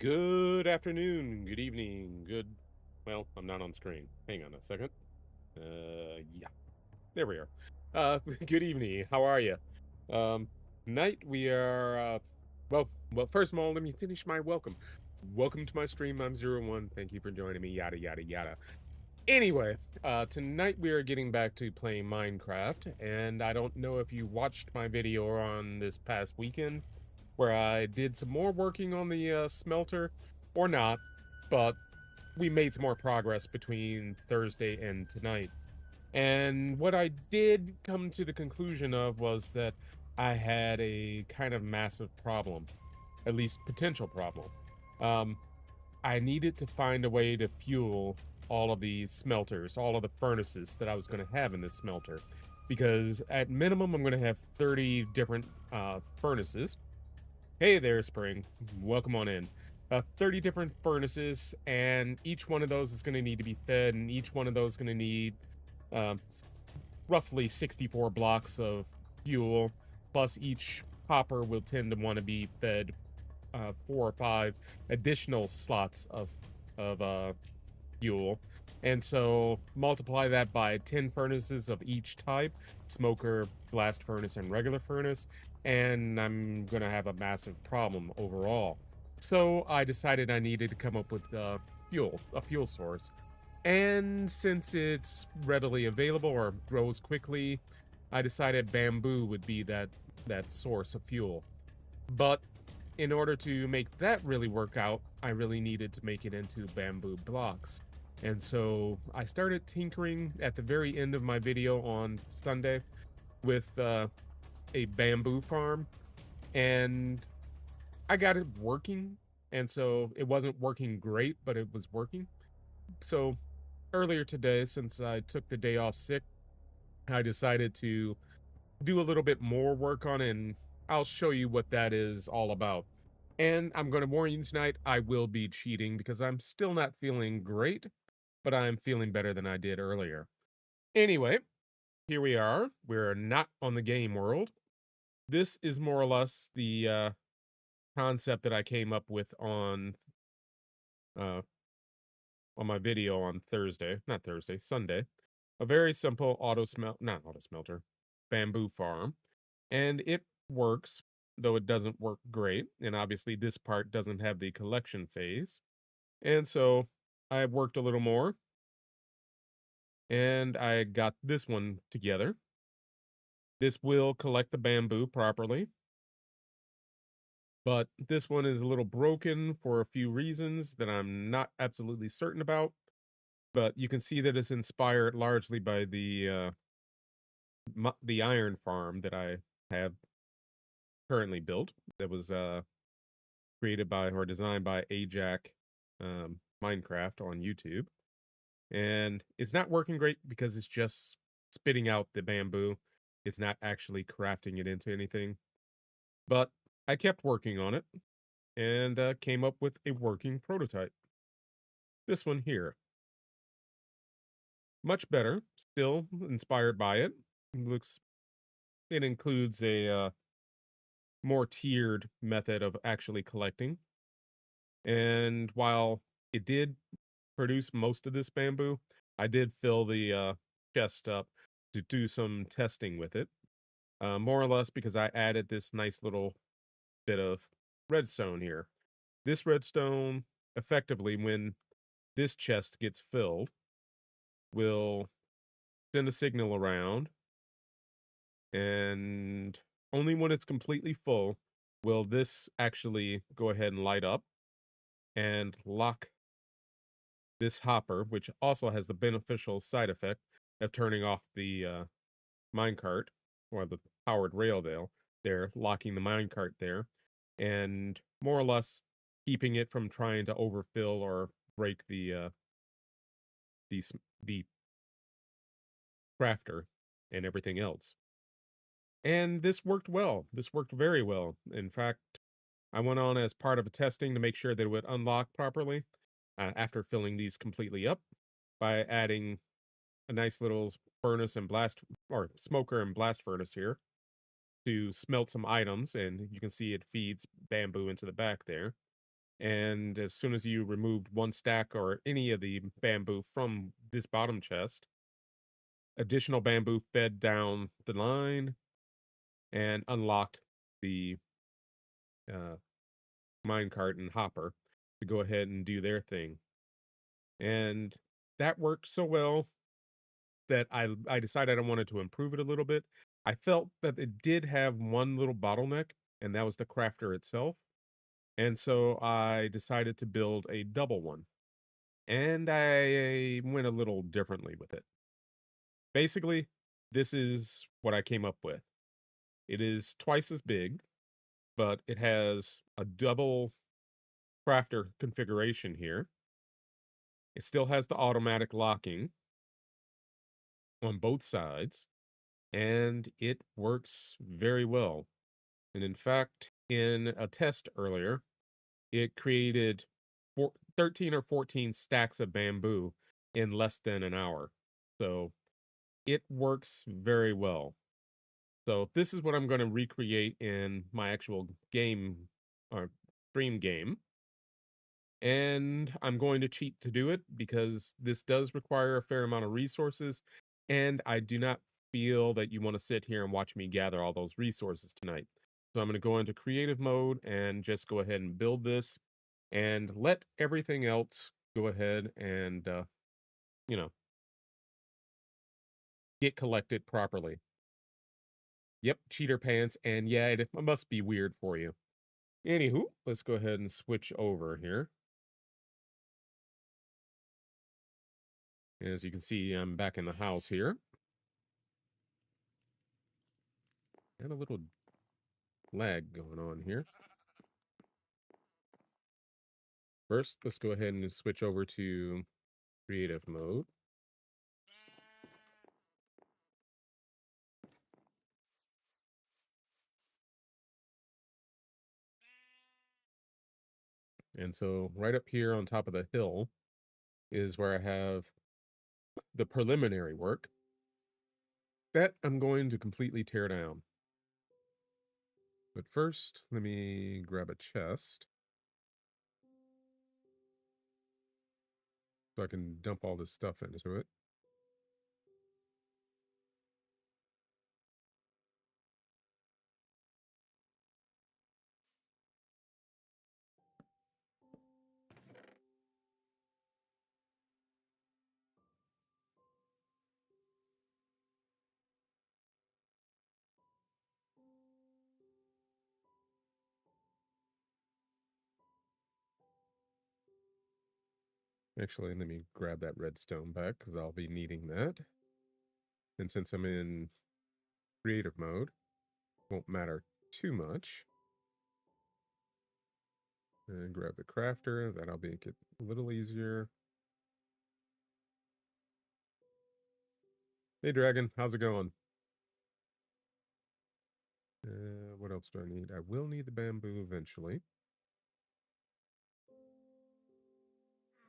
Good afternoon, good evening, well, I'm not on screen. Hang on a second. Yeah, there we are. Good evening. How are you? Um, Tonight we are, well, first of all, let me finish my welcome. Welcome to my stream. I'm Zero One. Thank you for joining me. Yada yada yada. Anyway, tonight we are getting back to playing Minecraft, and I don't know if you watched my video on this past weekend where I did some more working on the smelter or not, but we made some more progress between Thursday and tonight. And what I did come to the conclusion of was that I had a kind of massive problem, at least potential problem. Um, I needed to find a way to fuel all of the smelters, all of the furnaces that I was going to have in this smelter. Because at minimum, I'm going to have 30 different furnaces. Hey there, Spring. Welcome on in. 30 different furnaces, and each one of those is going to need to be fed, and each one of those is going to need uh, roughly 64 blocks of fuel, plus each hopper will tend to want to be fed 4 or 5 additional slots of fuel. And so multiply that by 10 furnaces of each type: smoker, blast furnace, and regular furnace. And I'm going to have a massive problem overall. So I decided I needed to come up with a fuel source. And since it's readily available or grows quickly, I decided bamboo would be that source of fuel. But in order to make that really work out, I really needed to make it into bamboo blocks. And so I started tinkering at the very end of my video on Sunday with a bamboo farm, and I got it working. And so it wasn't working great, but it was working. So earlier today, since I took the day off sick, I decided to do a little bit more work on it, and I'll show you what that is all about. And I'm going to warn you tonight, I will be cheating because I'm still not feeling great, but I'm feeling better than I did earlier. Anyway, here we are. We're not on the game world. This is more or less the concept that I came up with uh, on my video on Sunday. A very simple not auto smelter, bamboo farm. And it works, though it doesn't work great. And obviously, this part doesn't have the collection phase. And so I worked a little more and I got this one together. This will collect the bamboo properly, but this one is a little broken for a few reasons that I'm not absolutely certain about. But you can see that it's inspired largely by the iron farm that I have currently built. That was created by or designed by Ajax Minecraft on YouTube. And it's not working great because it's just spitting out the bamboo. It's not actually crafting it into anything. But I kept working on it and came up with a working prototype. This one here. Much better, still inspired by it. It includes a more tiered method of actually collecting. And while it did produce most of this bamboo, I did fill the chest up to do some testing with it. More or less because I added this nice little bit of redstone here. This redstone, effectively, when this chest gets filled, will send a signal around, and only when it's completely full will this actually go ahead and light up and lock this hopper, which also has the beneficial side effect of turning off the minecart or the powered rail there, locking the minecart there, and more or less keeping it from trying to overfill or break the crafter and everything else. And this worked well. This worked very well. In fact, I went on as part of a testing to make sure that it would unlock properly after filling these completely up by adding a nice little furnace and blast or smoker and blast furnace here to smelt some items, and you can see it feeds bamboo into the back there. And as soon as you removed one stack or any of the bamboo from this bottom chest, additional bamboo fed down the line and unlocked the uh, minecart and hopper to go ahead and do their thing. And that worked so well that I decided I wanted to improve it a little bit. I felt that it did have one little bottleneck, and that was the crafter itself. And so I decided to build a double one. And I went a little differently with it. Basically, this is what I came up with. It is twice as big, but it has a double crafter configuration here. It still has the automatic locking on both sides, and it works very well. And in fact, in a test earlier, it created 13 or 14 stacks of bamboo in less than an hour. So it works very well. So this is what I'm going to recreate in my actual game or stream game. And I'm going to cheat to do it because this does require a fair amount of resources. And I do not feel that you want to sit here and watch me gather all those resources tonight. So I'm going to go into creative mode and just go ahead and build this and let everything else go ahead and, you know, get collected properly. Yep, cheater pants. And yeah, it must be weird for you. Anywho, let's go ahead and switch over here. As you can see, I'm back in the house here. And a little lag going on here. First, let's go ahead and switch over to creative mode. And so right up here on top of the hill is where I have the preliminary work that I'm going to completely tear down. But first, let me grab a chest so I can dump all this stuff into it. Actually, let me grab that redstone back because I'll be needing that. And since I'm in creative mode, won't matter too much. And grab the crafter, that'll make it a little easier. Hey, Dragon, how's it going? What else do I need? I will need the bamboo eventually.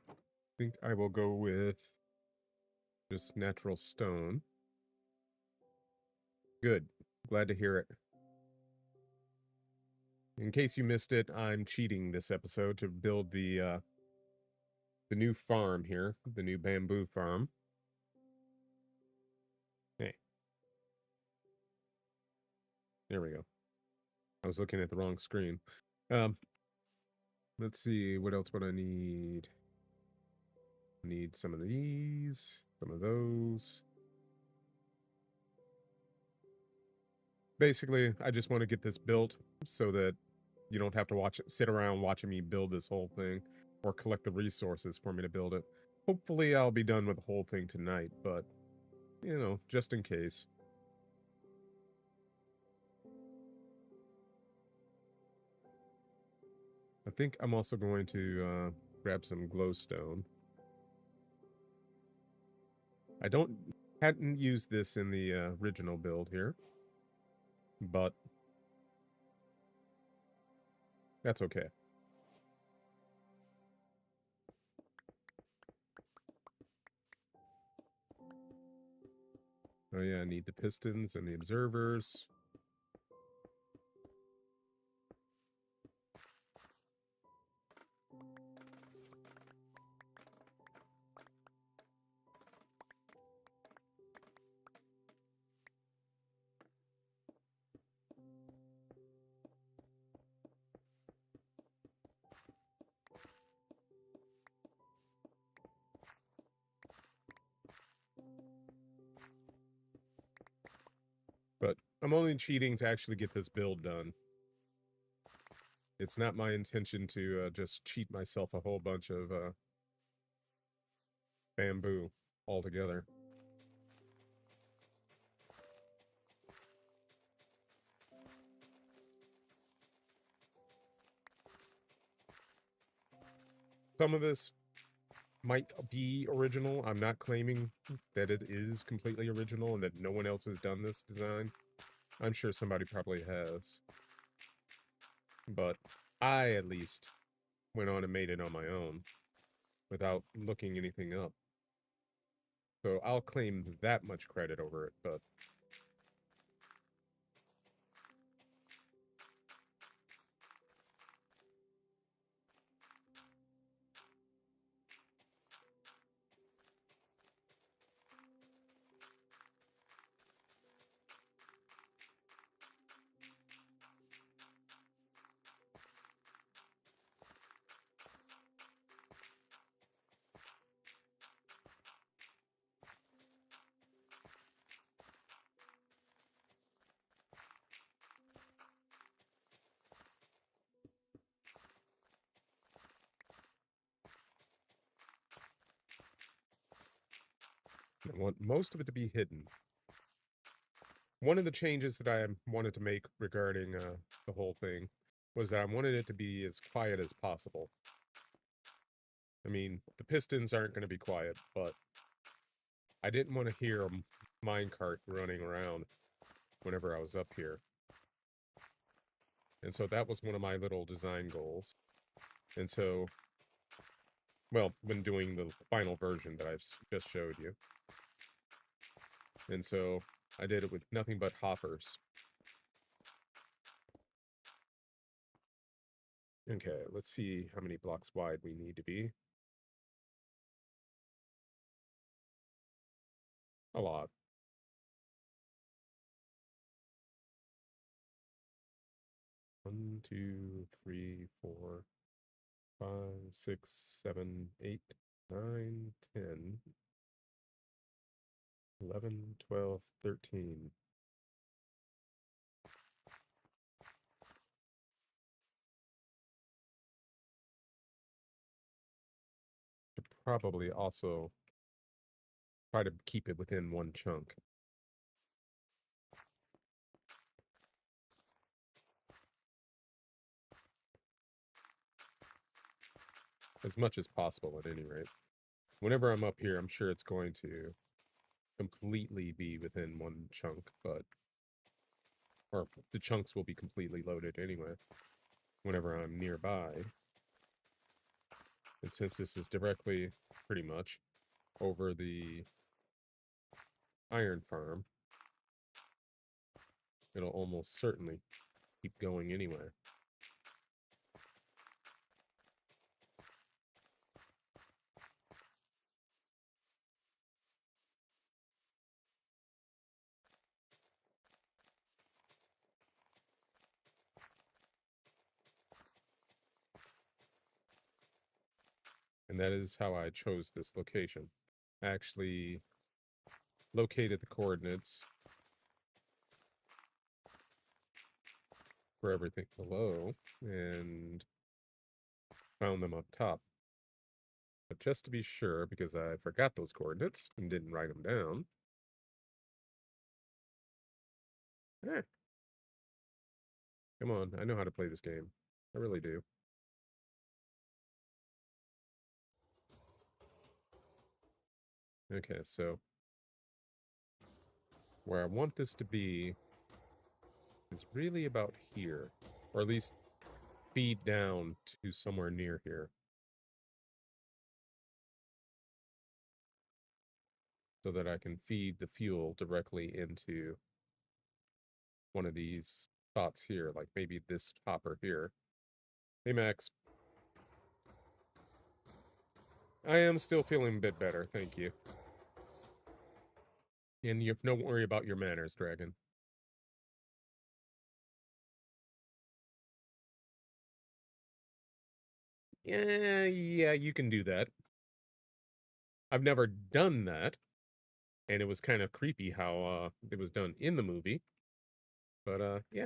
I think I will go with just natural stone. Good. Glad to hear it. In case you missed it, I'm cheating this episode to build the new farm here, the new bamboo farm. Hey. There we go. I was looking at the wrong screen. Let's see, what else would I need? Need some of these, some of those. Basically, I just want to get this built so that you don't have to sit around watching me build this whole thing or collect the resources for me to build it. Hopefully, I'll be done with the whole thing tonight, but, you know, just in case. I think I'm also going to grab some glowstone. I hadn't used this in the original build here, but that's okay. Oh yeah, I need the pistons and the observers. I'm only cheating to actually get this build done. It's not my intention to just cheat myself a whole bunch of bamboo altogether. Some of this might be original. I'm not claiming that it is completely original and that no one else has done this design. I'm sure somebody probably has. But I, at least, went on and made it on my own without looking anything up. So I'll claim that much credit over it, but I want most of it to be hidden. One of the changes that I wanted to make regarding the whole thing was that I wanted it to be as quiet as possible. I mean, the pistons aren't going to be quiet, but I didn't want to hear a minecart running around whenever I was up here. And so that was one of my little design goals. And so, well, when doing the final version that I've just showed you. And so I did it with nothing but hoppers. Okay, let's see how many blocks wide we need to be. A lot. One, two, three, four, 5, 6, 7, 8, 9, 10, 11, 12, 13. Should probably also try to keep it within one chunk. As much as possible, at any rate. Whenever I'm up here, I'm sure it's going to completely be within one chunk, but... Or the chunks will be completely loaded anyway, whenever I'm nearby. And since this is directly, pretty much, over the iron farm, it'll almost certainly keep going anyway. And that is how I chose this location. I actually located the coordinates for everything below and found them up top. But just to be sure, because I forgot those coordinates and didn't write them down. Eh, come on, I know how to play this game. I really do. Okay, so where I want this to be is really about here, or at least feed down to somewhere near here. So that I can feed the fuel directly into one of these spots here, like maybe this hopper here. Hey, Max. I am still feeling a bit better, thank you. And you don't worry about your manners, Dragon. Yeah, you can do that. I've never done that, and it was kind of creepy how it was done in the movie. But yeah.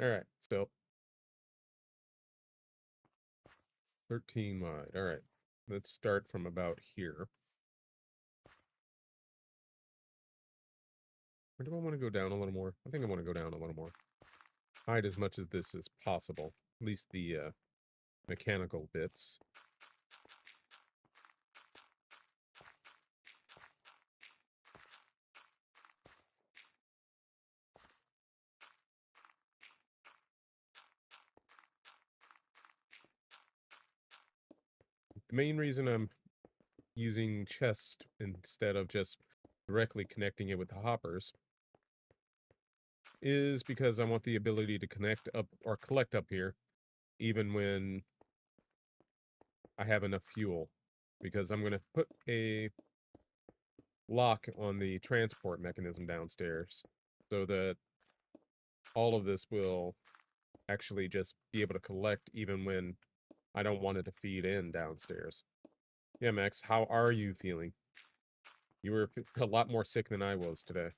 All right. So 13 wide. All right. Let's start from about here. Or do I want to go down a little more? I think I want to go down a little more. Hide as much of this as possible. At least the mechanical bits. The main reason I'm using chest instead of just directly connecting it with the hoppers is because I want the ability to connect up or collect up here even when I have enough fuel. Because I'm going to put a lock on the transport mechanism downstairs so that all of this will actually just be able to collect even when I don't want it to feed in downstairs. Yeah, Max, how are you feeling? You were a lot more sick than I was today.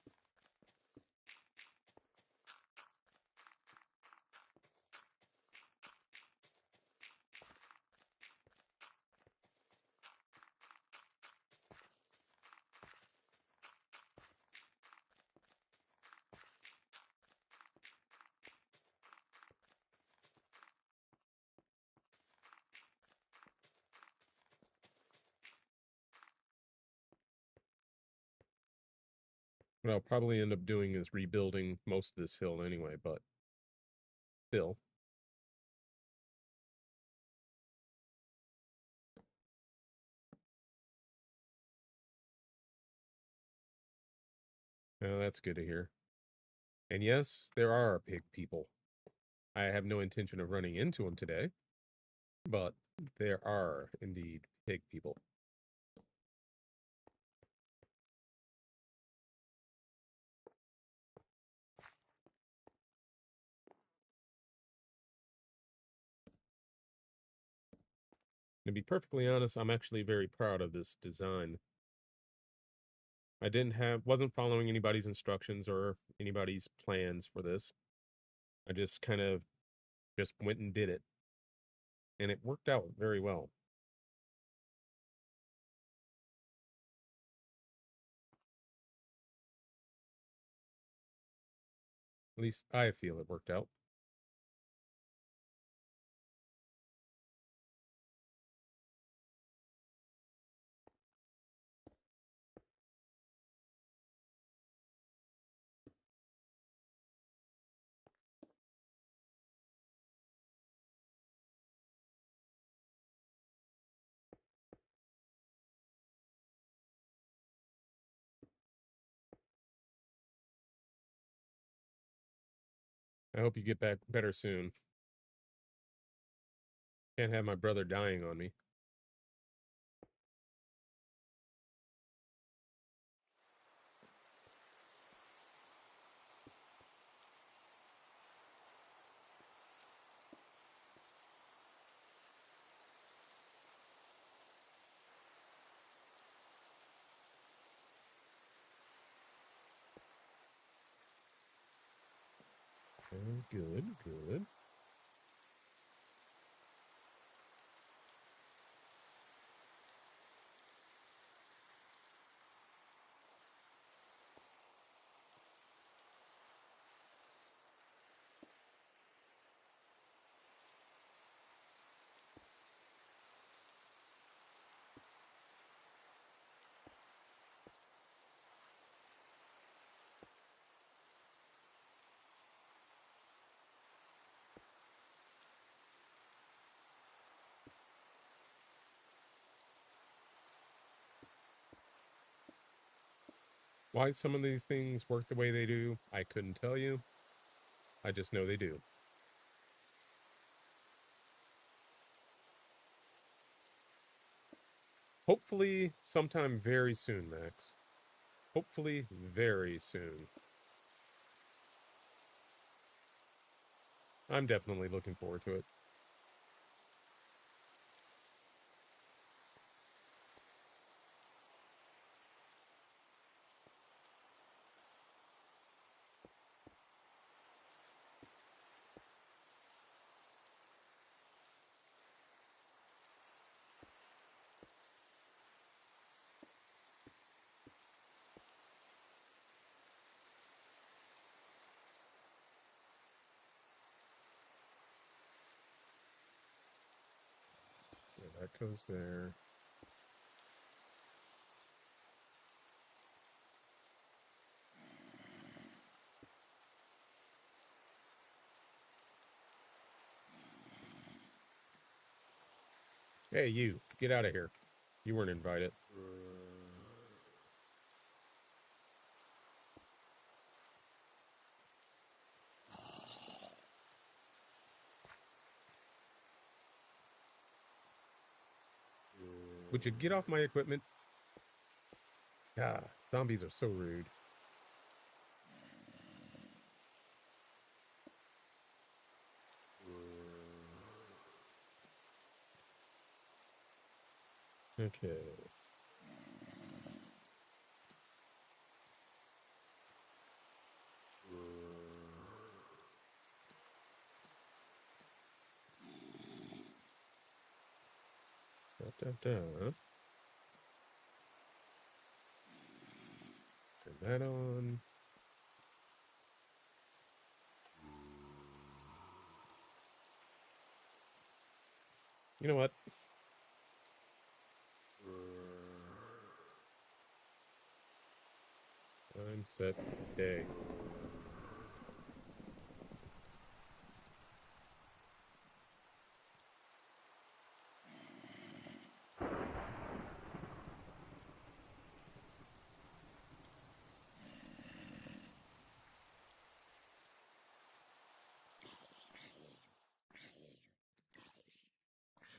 What I'll probably end up doing is rebuilding most of this hill anyway, but still. That's good to hear. And yes, there are pig people. I have no intention of running into them today, but there are indeed pig people. To be perfectly honest, I'm actually very proud of this design. I wasn't following anybody's instructions or anybody's plans for this. I just kind of just went and did it. And it worked out very well. At least I feel it worked out. I hope you get back better soon. Can't have my brother dying on me. Good, good. Why some of these things work the way they do, I couldn't tell you. I just know they do. Hopefully, sometime very soon, Max. Hopefully, very soon. I'm definitely looking forward to it. goes there. Hey, you, get out of here. You weren't invited. Would you get off my equipment? Ah, zombies are so rude. Okay. Da, da, da. Turn that on. You know what? Time set day.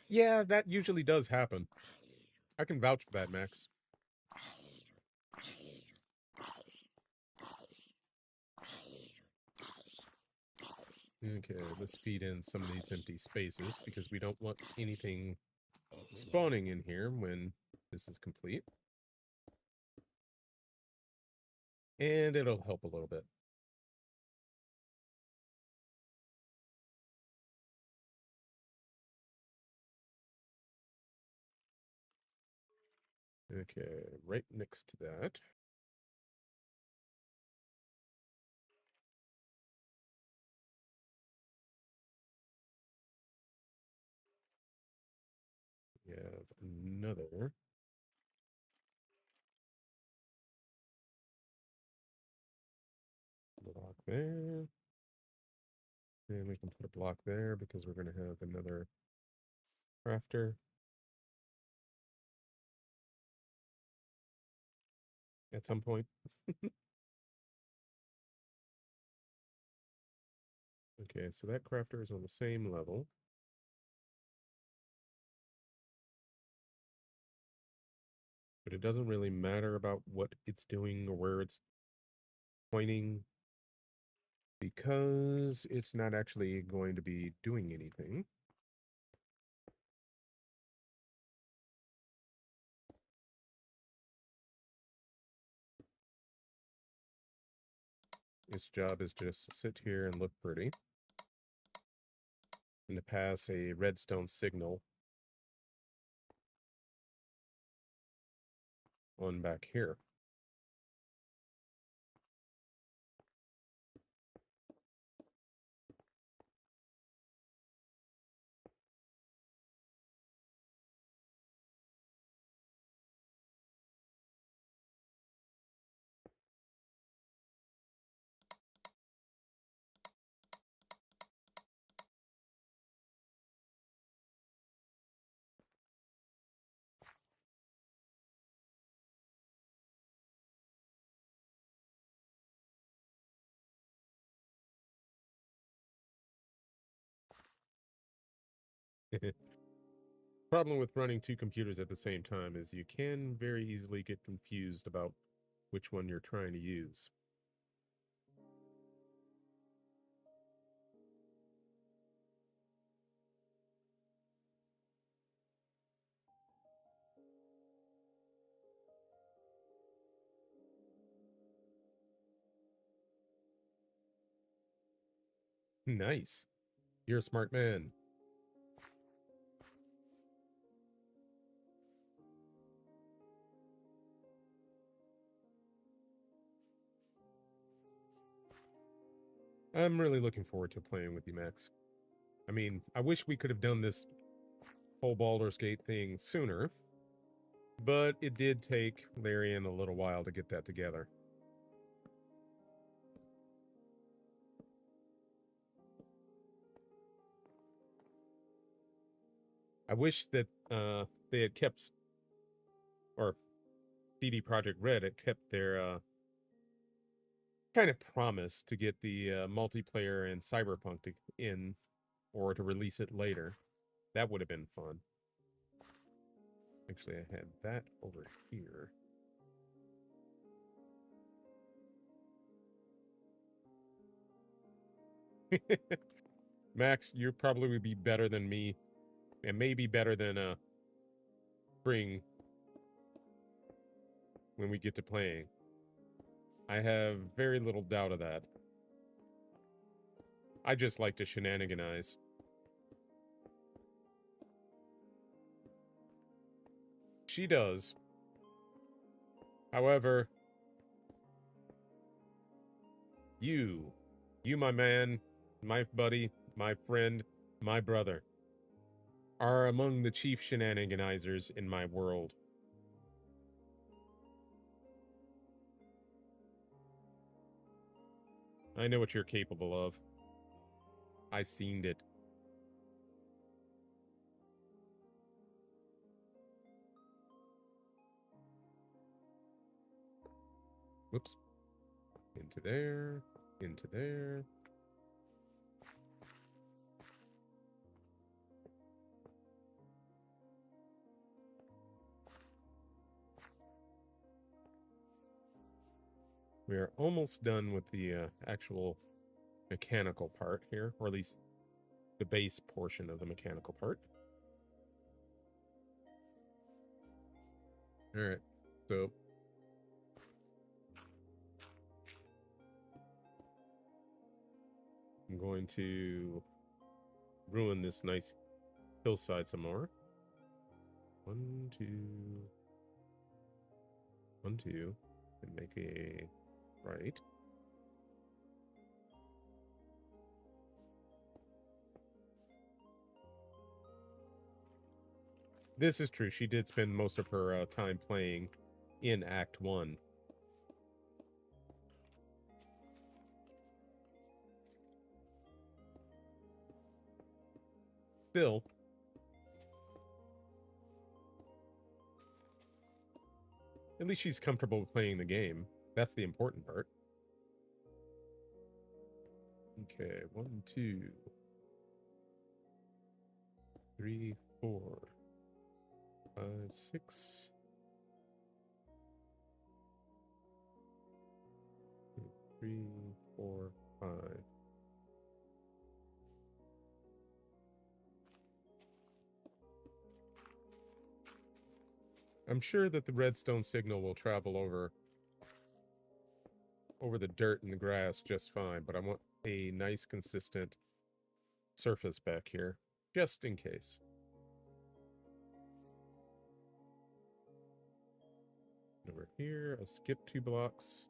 Yeah, that usually does happen. I can vouch for that, Max. Okay, let's feed in some of these empty spaces because we don't want anything spawning in here when this is complete. And it'll help a little bit. Okay, right next to that. We have another. Block there. And we can put a block there because we're going to have another crafter at some point. Okay, so that crafter is on the same level. But it doesn't really matter about what it's doing or where it's pointing because it's not actually going to be doing anything. Its job is just to sit here and look pretty and to pass a redstone signal on back here. Problem with running two computers at the same time is you can very easily get confused about which one you're trying to use. Nice. You're a smart man. I'm really looking forward to playing with you, Max. I mean, I wish we could have done this whole Baldur's Gate thing sooner, but it did take Larian a little while to get that together. I wish that they had kept, or CD Projekt Red had kept their kind of promise to get the multiplayer and Cyberpunk in, or to release it later. That would have been fun. Actually, I had that over here. Max, you probably would be better than me, and maybe better than Spring when we get to playing. I have very little doubt of that. I just like to shenaniganize. She does. However, you, my man, my buddy, my friend, my brother, are among the chief shenaniganizers in my world. I know what you're capable of. I seen it. Whoops. Into there. Into there. We are almost done with the actual mechanical part here, or at least the base portion of the mechanical part. All right, so I'm going to ruin this nice hillside some more. 1, 2, 1, 2, and make a right. This is true. She did spend most of her time playing in Act 1. Still, at least she's comfortable with playing the game. That's the important part. Okay, 1, 2, 3, 4, 5, 6. 3, 4, 5. I'm sure that the redstone signal will travel over the dirt and the grass just fine, but I want a nice consistent surface back here, just in case. Over here, I'll skip 2 blocks.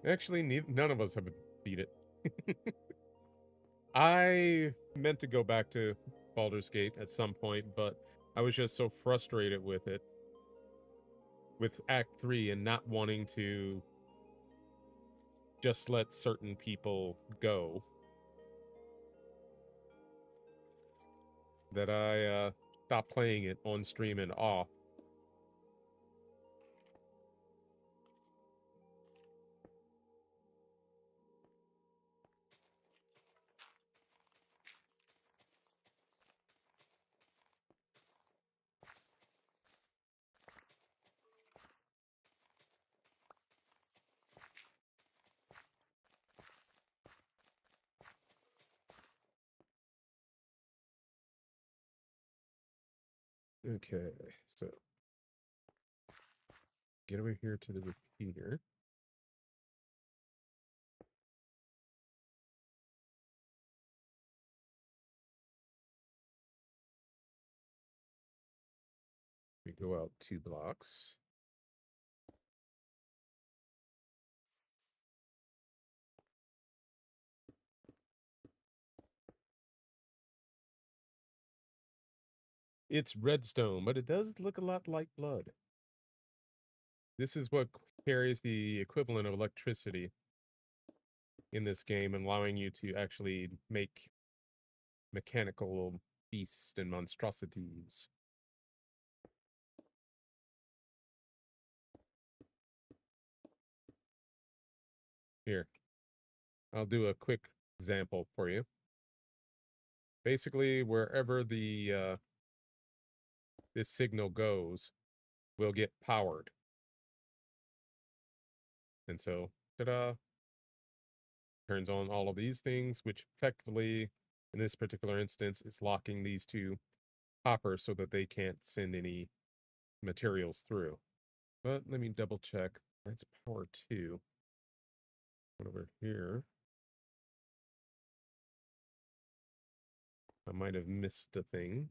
Actually, none of us have beat it. I meant to go back to Baldur's Gate at some point, but I was just so frustrated with it, with Act 3, and not wanting to just let certain people go, that I stopped playing it on stream and off. Okay, so get over here to the repeater. We go out 2 blocks. It's redstone, but it does look a lot like blood. This is what carries the equivalent of electricity in this game, allowing you to actually make mechanical beasts and monstrosities. Here, I'll do a quick example for you. Basically, wherever the this signal goes, will get powered. And so, ta-da, turns on all of these things, which effectively, in this particular instance, is locking these two hoppers so that they can't send any materials through. But let me double check. That's power 2. Over here, I might have missed a thing.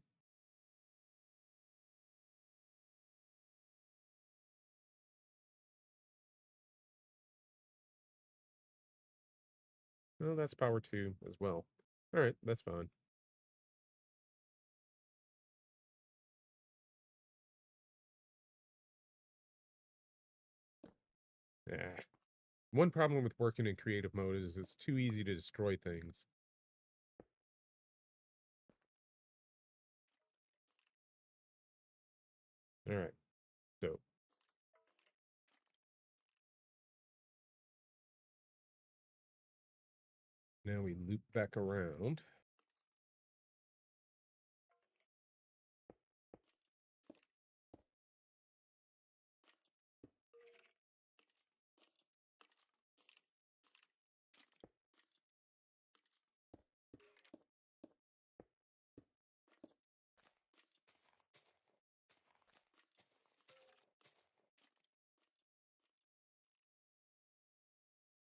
Oh, that's power 2 as well. All right, that's fine. Yeah. One problem with working in creative mode is it's too easy to destroy things. All right, so now we loop back around.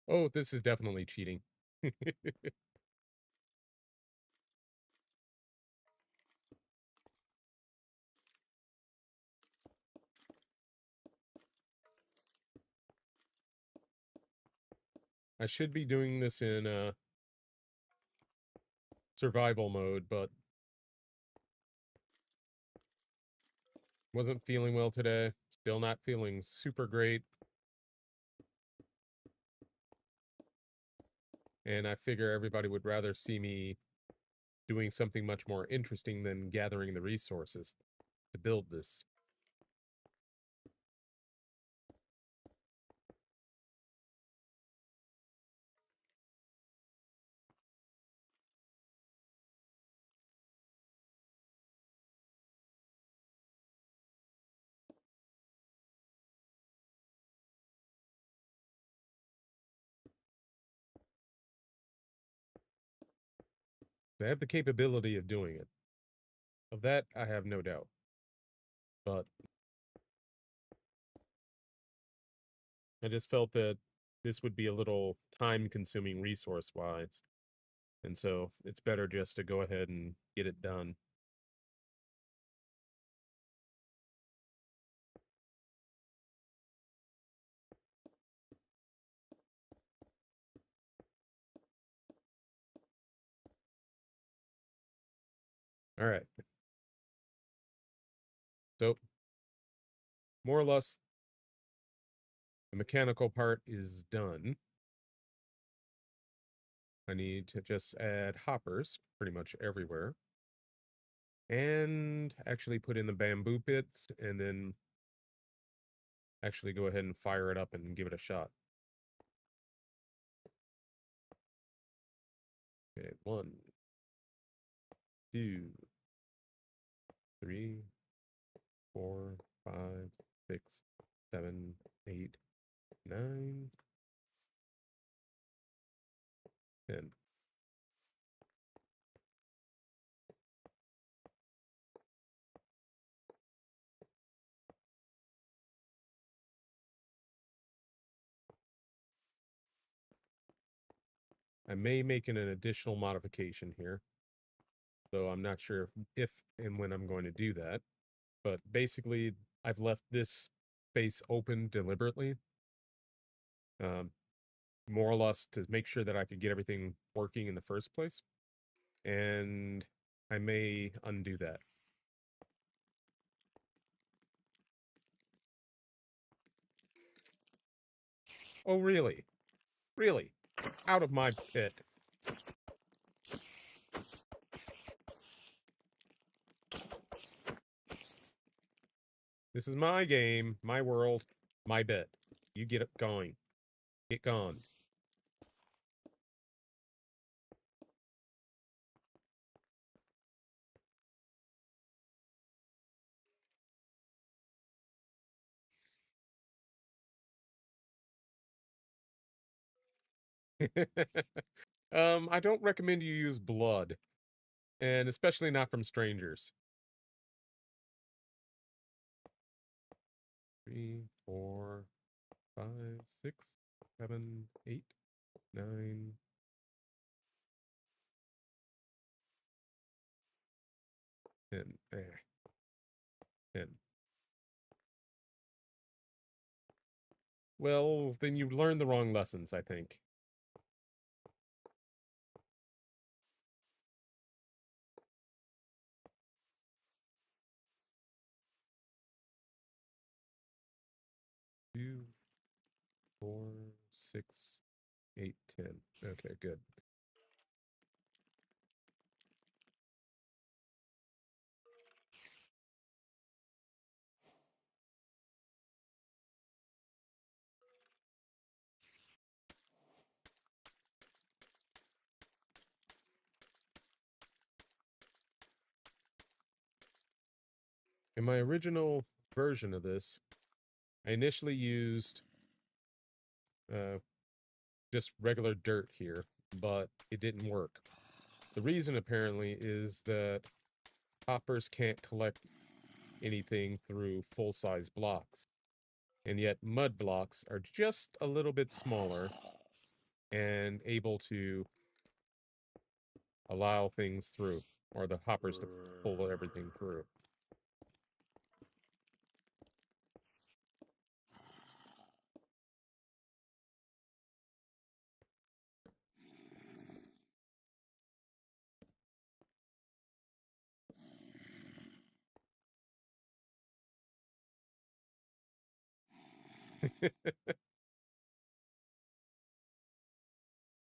Oh, this is definitely cheating. I should be doing this in survival mode, but wasn't feeling well today. Still not feeling super great. And I figure everybody would rather see me doing something much more interesting than gathering the resources to build this. They have the capability of doing it. Of that, I have no doubt. But I just felt that this would be a little time consuming resource wise. And so it's better just to go ahead and get it done. All right. So, more or less, the mechanical part is done. I need to just add hoppers pretty much everywhere. And actually put in the bamboo bits and then actually go ahead and fire it up and give it a shot. Okay, 1, 2, 3, 4, 5, 6, 7, 8, 9, 10. I may make an additional modification here, though I'm not sure if and when I'm going to do that. but basically, I've left this space open deliberately, um, more or less to make sure that I could get everything working in the first place. And I may undo that. Oh, really? Really? Out of my pit. This is my game, my world, my bit. You get it going. Get gone. I don't recommend you use blood, and especially not from strangers. 3, 4, 5, 6, 7, 8, 9, 10. 10. Well, then you learned the wrong lessons, I think. Two, 4, 6, 8, 10. Okay, good. In my original version of this, I initially used uh, just regular dirt here, but it didn't work. The reason apparently is that hoppers can't collect anything through full-size blocks, and yet mud blocks are just a little bit smaller and able to allow things through, or the hoppers to pull everything through.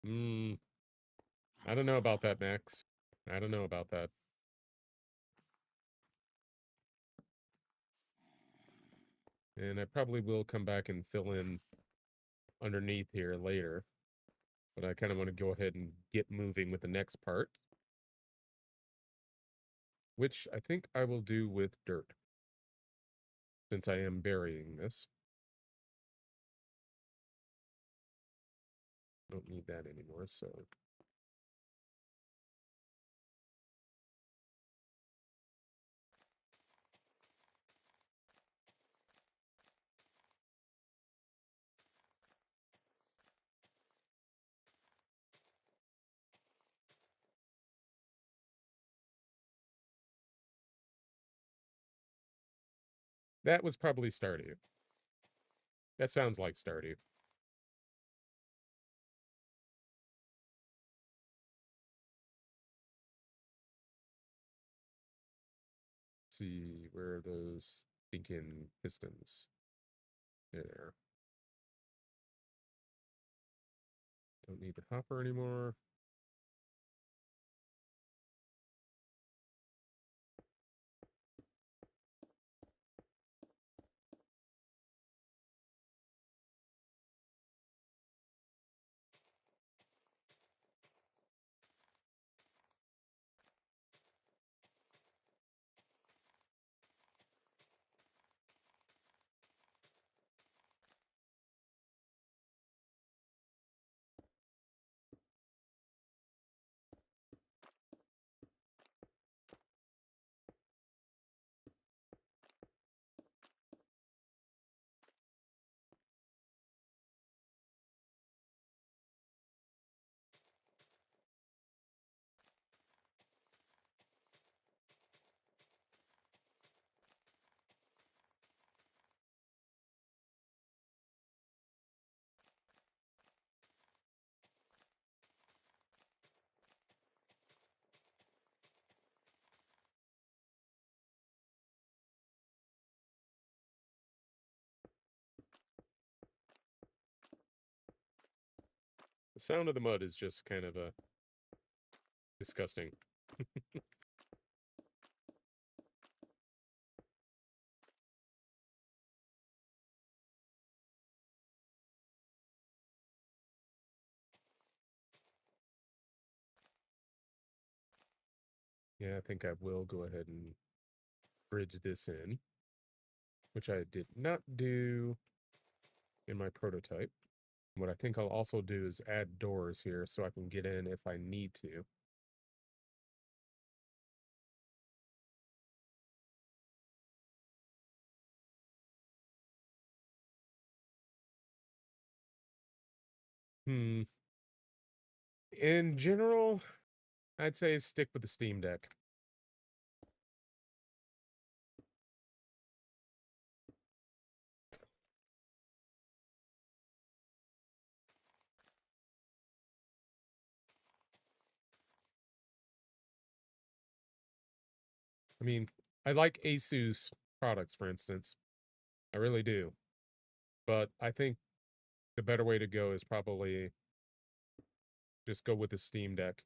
Hmm, I don't know about that, Max. I don't know about that. And I probably will come back and fill in underneath here later. But I kind of want to go ahead and get moving with the next part, which I think I will do with dirt, since I am burying this. Don't need that anymore, so... That was probably Stardew. That sounds like Stardew. Let's see, where are those stinking pistons? There. Don't need the hopper anymore. sound of the mud is just kind of disgusting. Yeah, I think I will go ahead and bridge this in, which I did not do in my prototype. What I think I'll also do is add doors here so I can get in if I need to. Hmm. In general, I'd say stick with the Steam Deck. I mean, I like Asus products, for instance. I really do. But I think the better way to go is probably just go with the Steam Deck.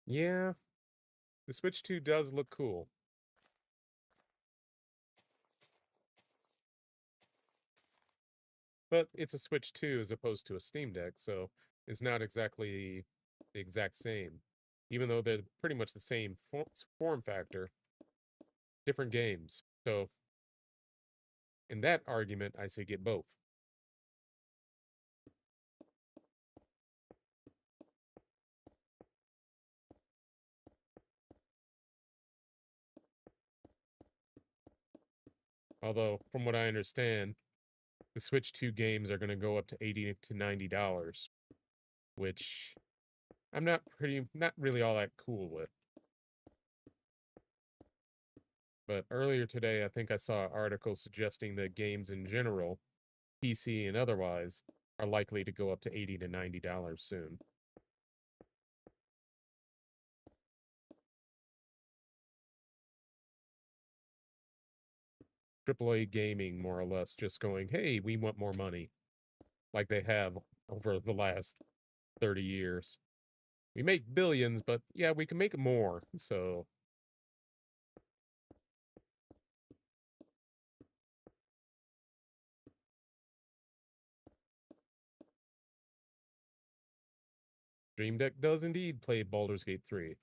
Yeah, the Switch 2 does look cool. But it's a Switch 2 as opposed to a Steam Deck, so it's not exactly the exact same. Even though they're pretty much the same form factor, different games. So, in that argument, I say get both. Although, from what I understand, the Switch 2 games are going to go up to $80 to $90, which I'm not really all that cool with. But earlier today, I think I saw an article suggesting that games in general, PC and otherwise, are likely to go up to $80 to $90 soon. AAA gaming, more or less, just going, hey, we want more money, like they have over the last 30 years. We make billions, but yeah, we can make more. So, Dream Deck does indeed play Baldur's Gate 3.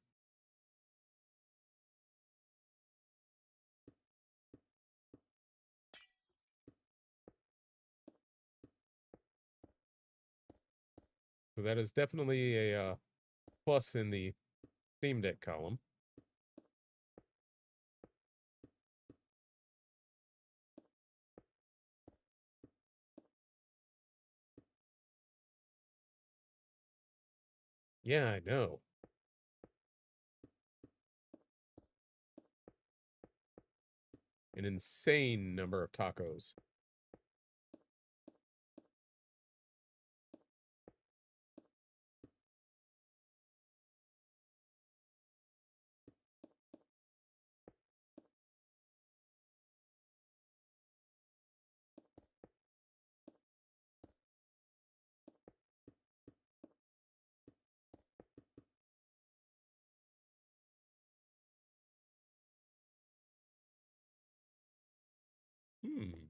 So, that is definitely a plus in the Steam Deck column. Yeah, I know. An insane number of tacos.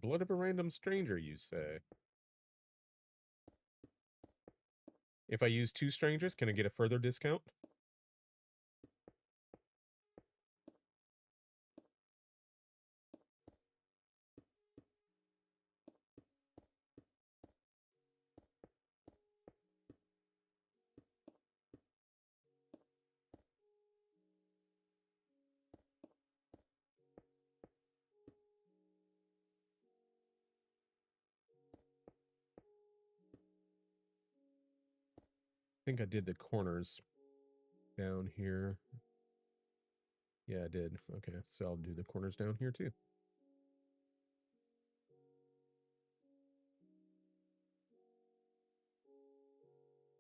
Blood of a random stranger, you say? If I use two strangers, can I get a further discount? think I did the corners down here. Yeah, I did. Okay, so I'll do the corners down here too.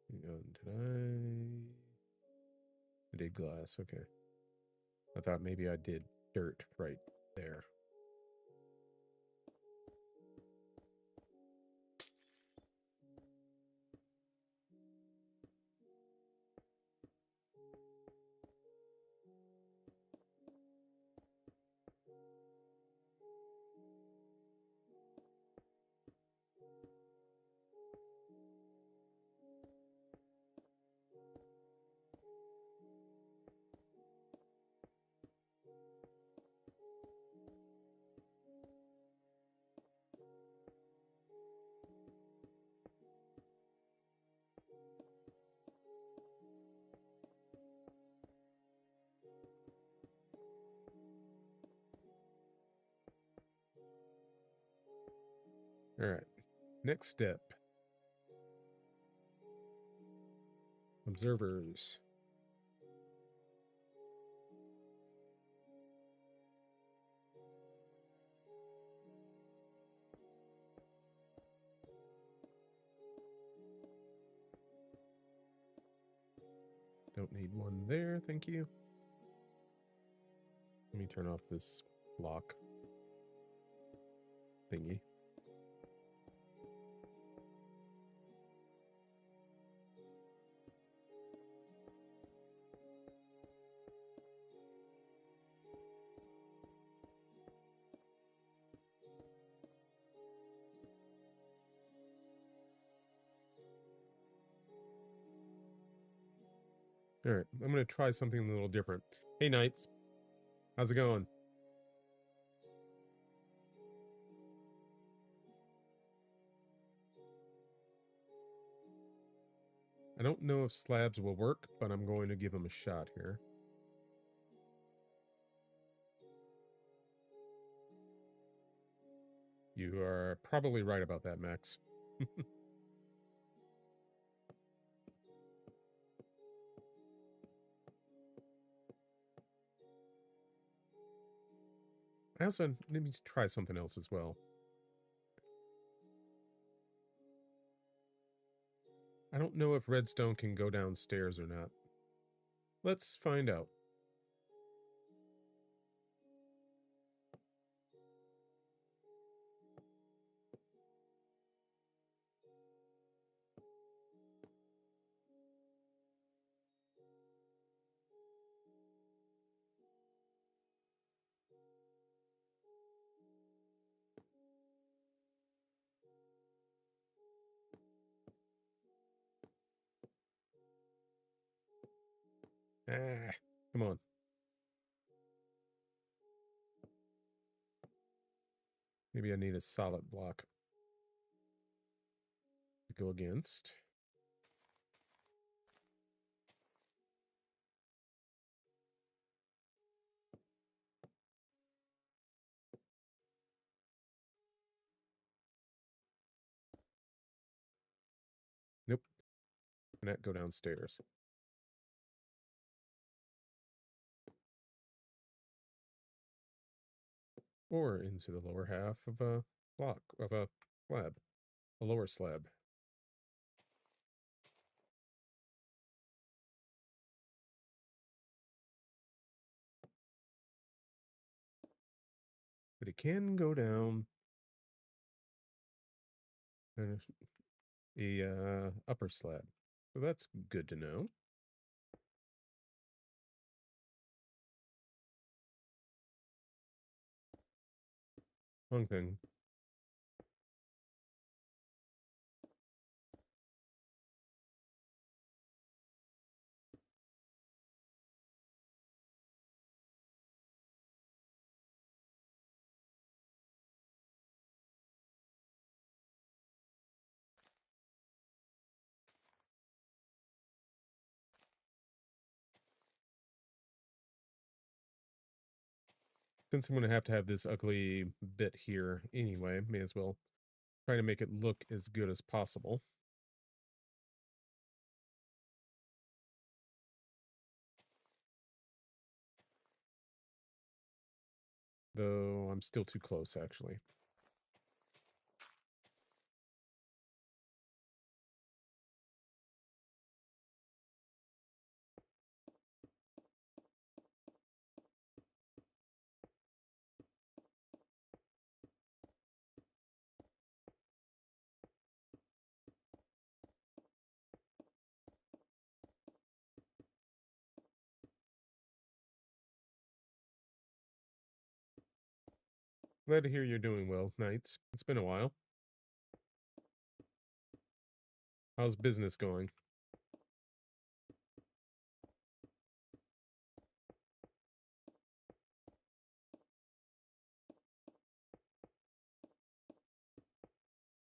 Did I did glass, okay. I thought maybe I did dirt right there. All right, next step. Observers. Don't need one there, thank you. Let me turn off this block thingy. All right, I'm going to try something a little different. Hey, Knights. How's it going? I don't know if slabs will work, but I'm going to give them a shot here. You are probably right about that, Max. I also need to try something else as well. I don't know if redstone can go downstairs or not. Let's find out. Ah, come on. Maybe I need a solid block to go against. Nope. Cannot go downstairs. Or into the lower half of a block, of a slab. A lower slab. But it can go down a upper slab. So that's good to know. One thing. Since I'm going to have this ugly bit here anyway, may as well try to make it look as good as possible. Though I'm still too close, actually. Glad to hear you're doing well, Knights. It's been a while. How's business going?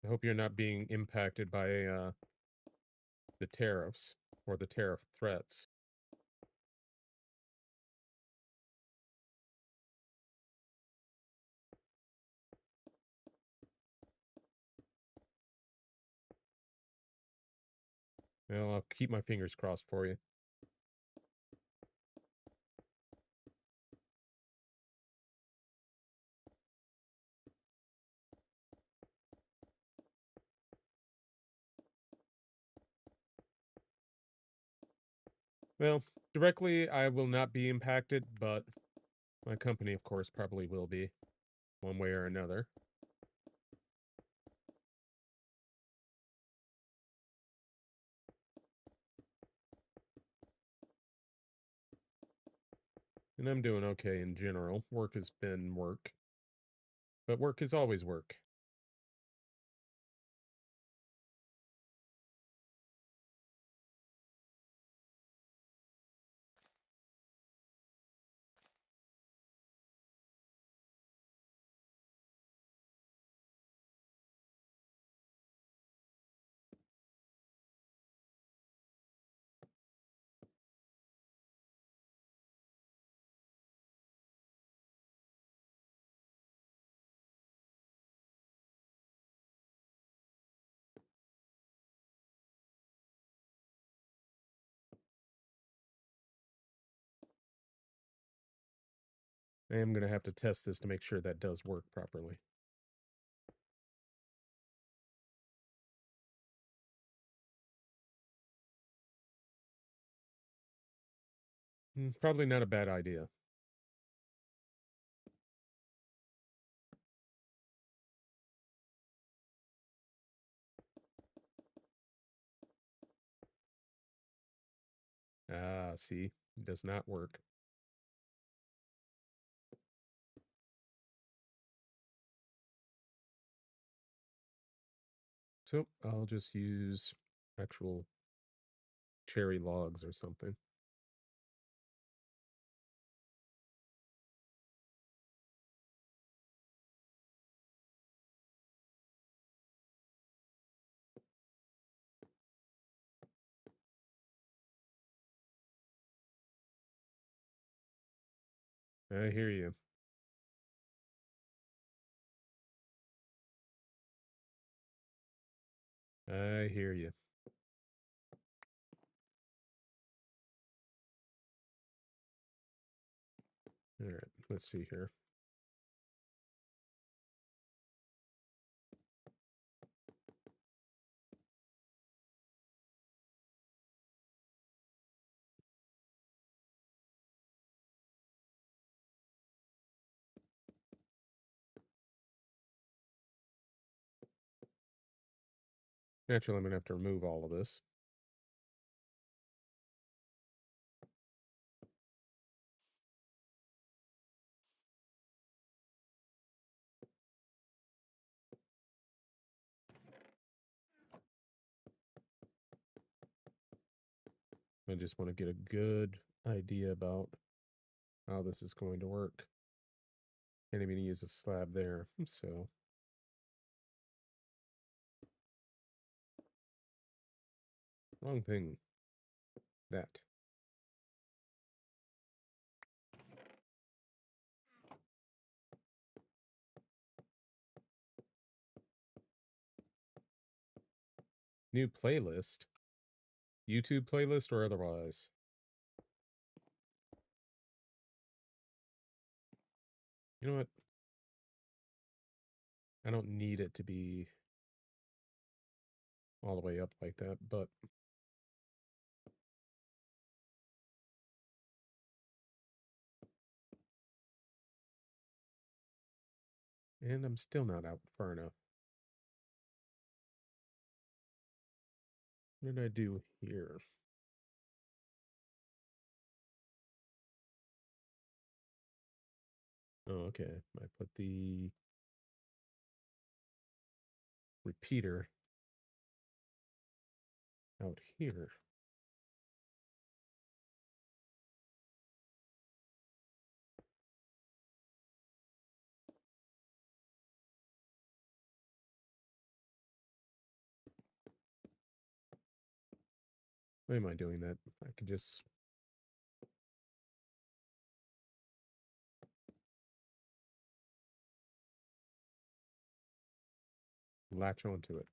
I hope you're not being impacted by the tariffs or the tariff threats. Well, I'll keep my fingers crossed for you. Well, directly, I will not be impacted, but my company, of course, probably will be, one way or another. And I'm doing okay in general. Work has been work, but work is always work. I am going to have to test this to make sure that does work properly. Probably not a bad idea. Ah, see, it does not work. So I'll just use actual cherry logs or something. I hear you. I hear you. All right, let's see here. Naturally, I'm going to have to remove all of this. I just want to get a good idea about how this is going to work. Can't even use a slab there, so wrong thing. That. New playlist? YouTube playlist or otherwise? You know what? I don't need it to be all the way up like that, but and I'm still not out far enough. What did I do here? Oh, okay. I put the repeater out here. Why am I doing that? I could just latch onto it.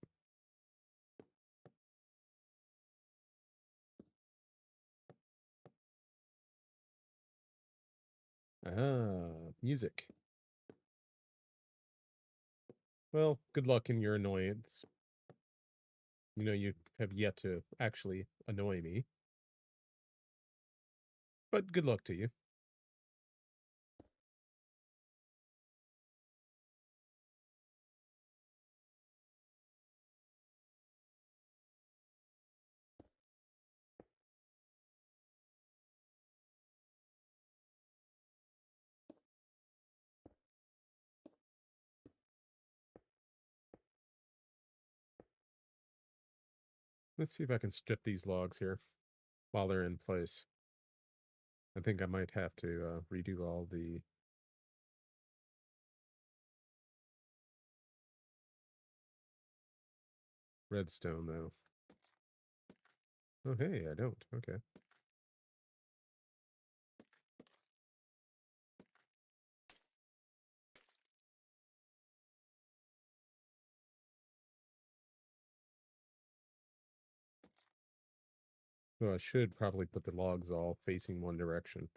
Ah, music. Well, good luck in your annoyance. You know, you have yet to actually annoy me, but good luck to you. Let's see if I can strip these logs here while they're in place. I think I might have to redo all the redstone, though. Oh, hey, I don't. Okay. So I should probably put the logs all facing one direction.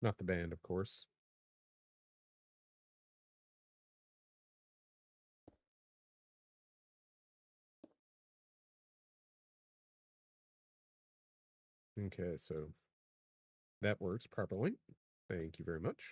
Not the band, of course. Okay, so that works properly. Thank you very much.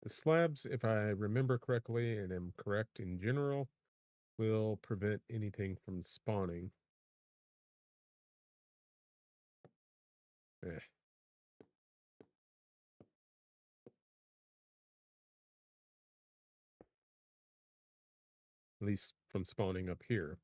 The slabs, if I remember correctly and am correct in general, will prevent anything from spawning. Eh, at least from spawning up here.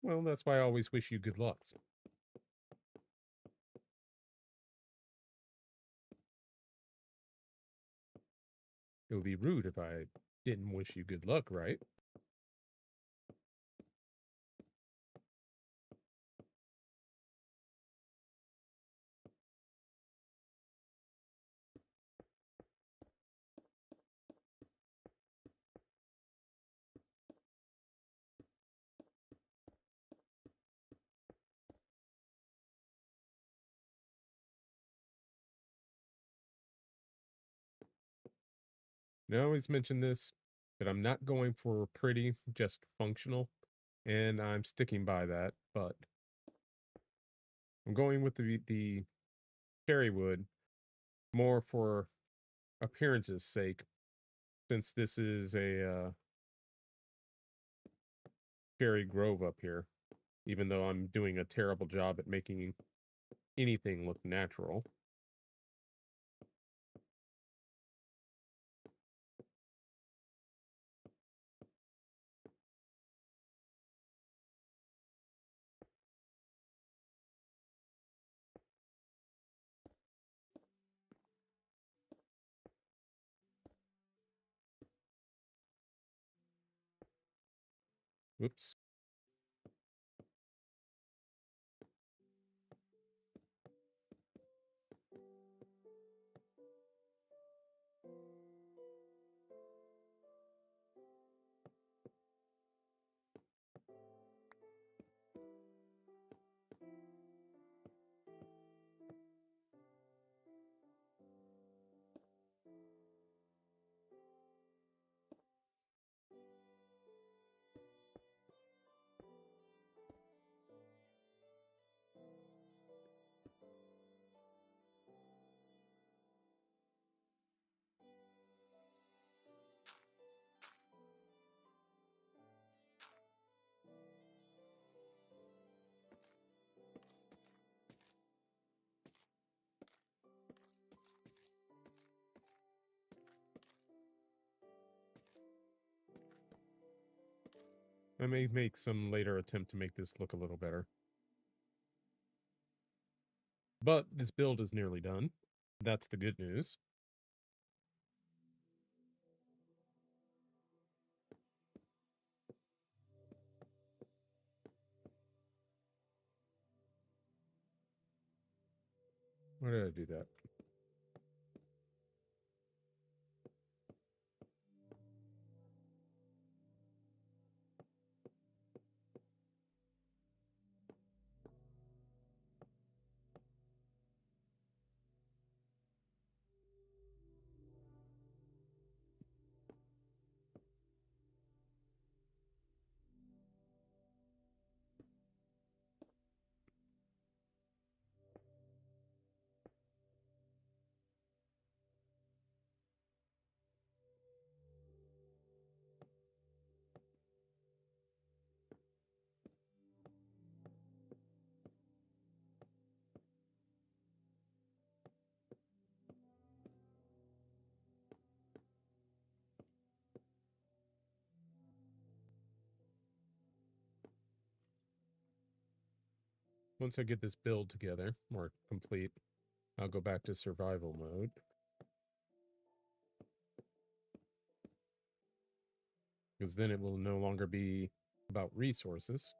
Well, that's why I always wish you good luck. It would be rude if I didn't wish you good luck, right? I always mention this that I'm not going for pretty, just functional, and I'm sticking by that. But I'm going with the cherry wood more for appearance's sake, since this is a cherry grove up here, even though I'm doing a terrible job at making anything look natural. Oops. I may make some later attempt to make this look a little better. But this build is nearly done. That's the good news. Why did I do that? Once I get this build together, more complete, I'll go back to survival mode. Because then it will no longer be about resources.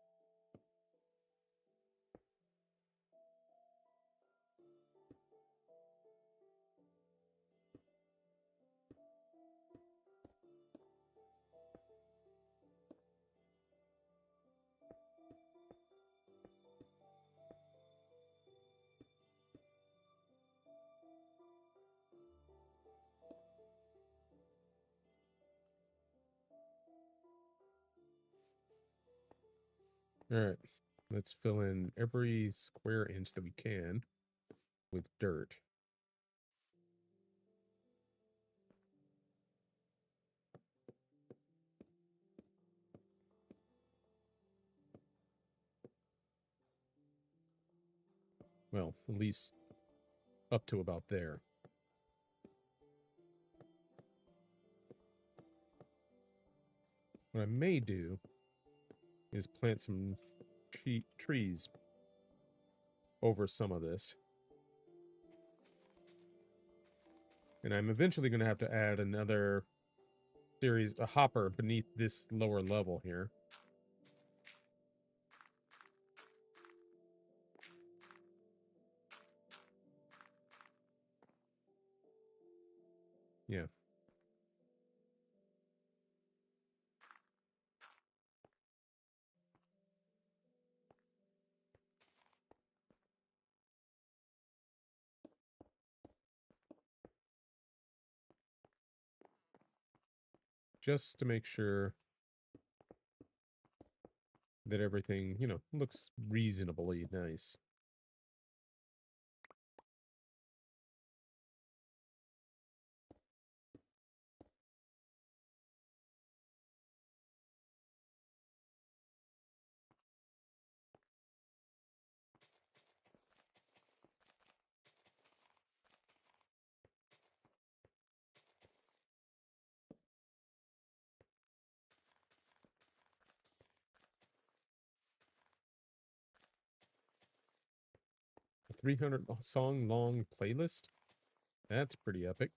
All right, let's fill in every square inch that we can with dirt. Well, at least up to about there. What I may do is plant some trees over some of this. And I'm eventually going to have to add another series, a hopper beneath this lower level here. Yeah. Just to make sure that everything, looks reasonably nice. 300 song long playlist? That's pretty epic.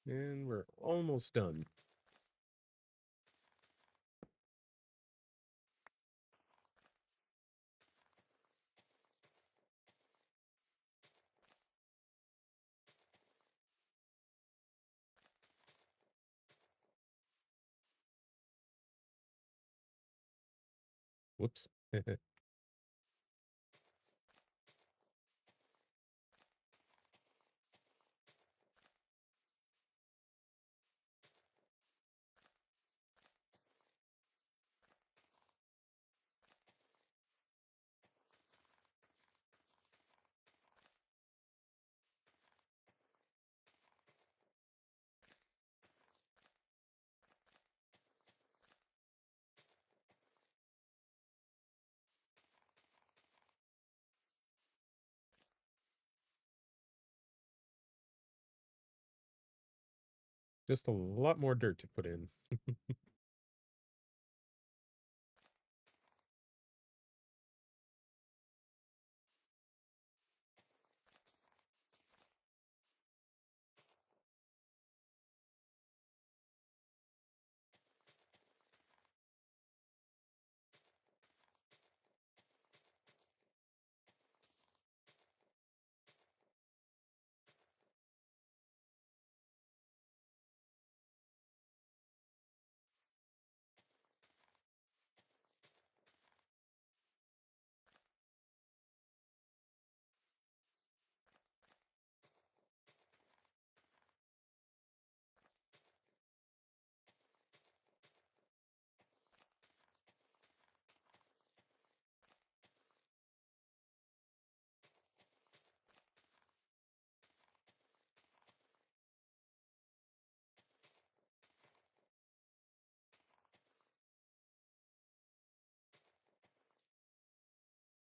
And we're almost done. Whoops. Just a lot more dirt to put in.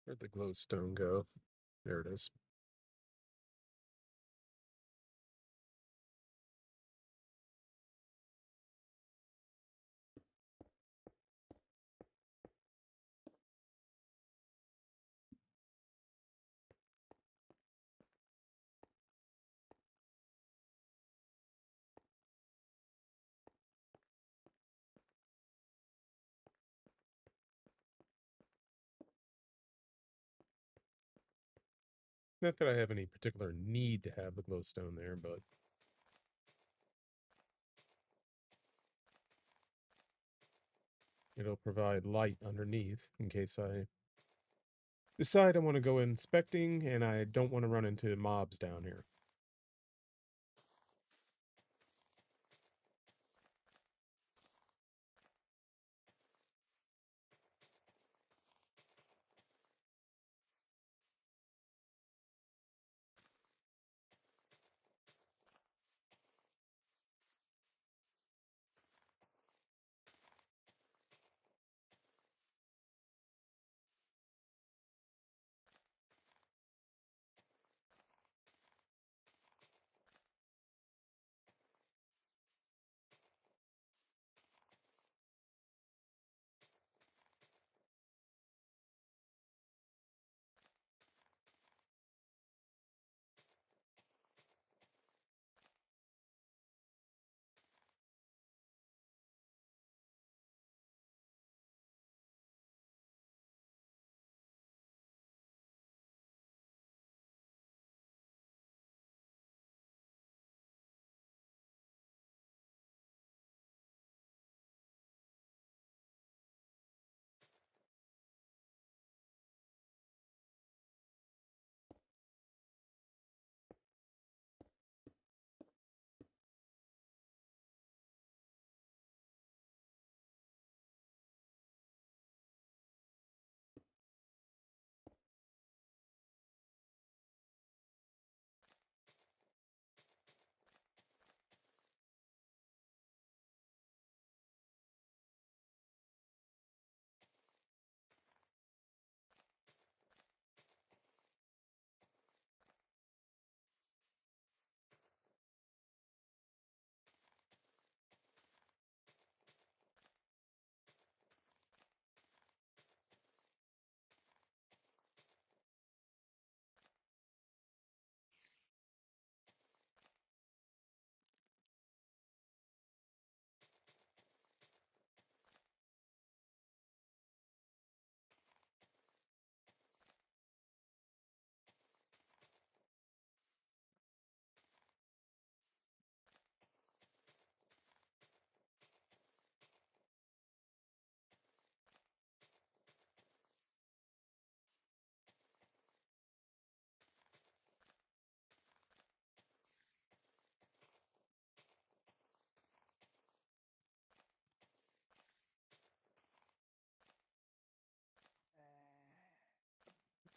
Where'd the glowstone go? There it is. Not that I have any particular need to have the glowstone there, but it'll provide light underneath in case I decide I want to go inspecting and I don't want to run into mobs down here.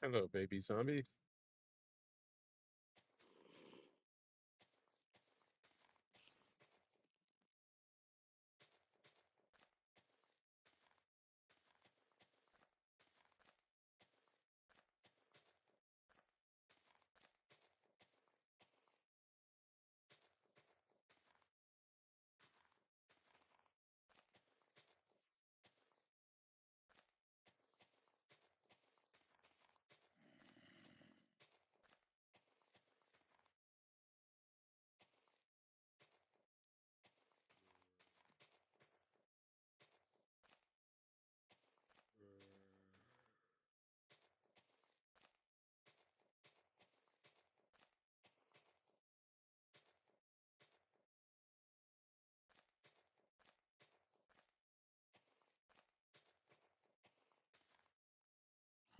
Hello, baby zombie.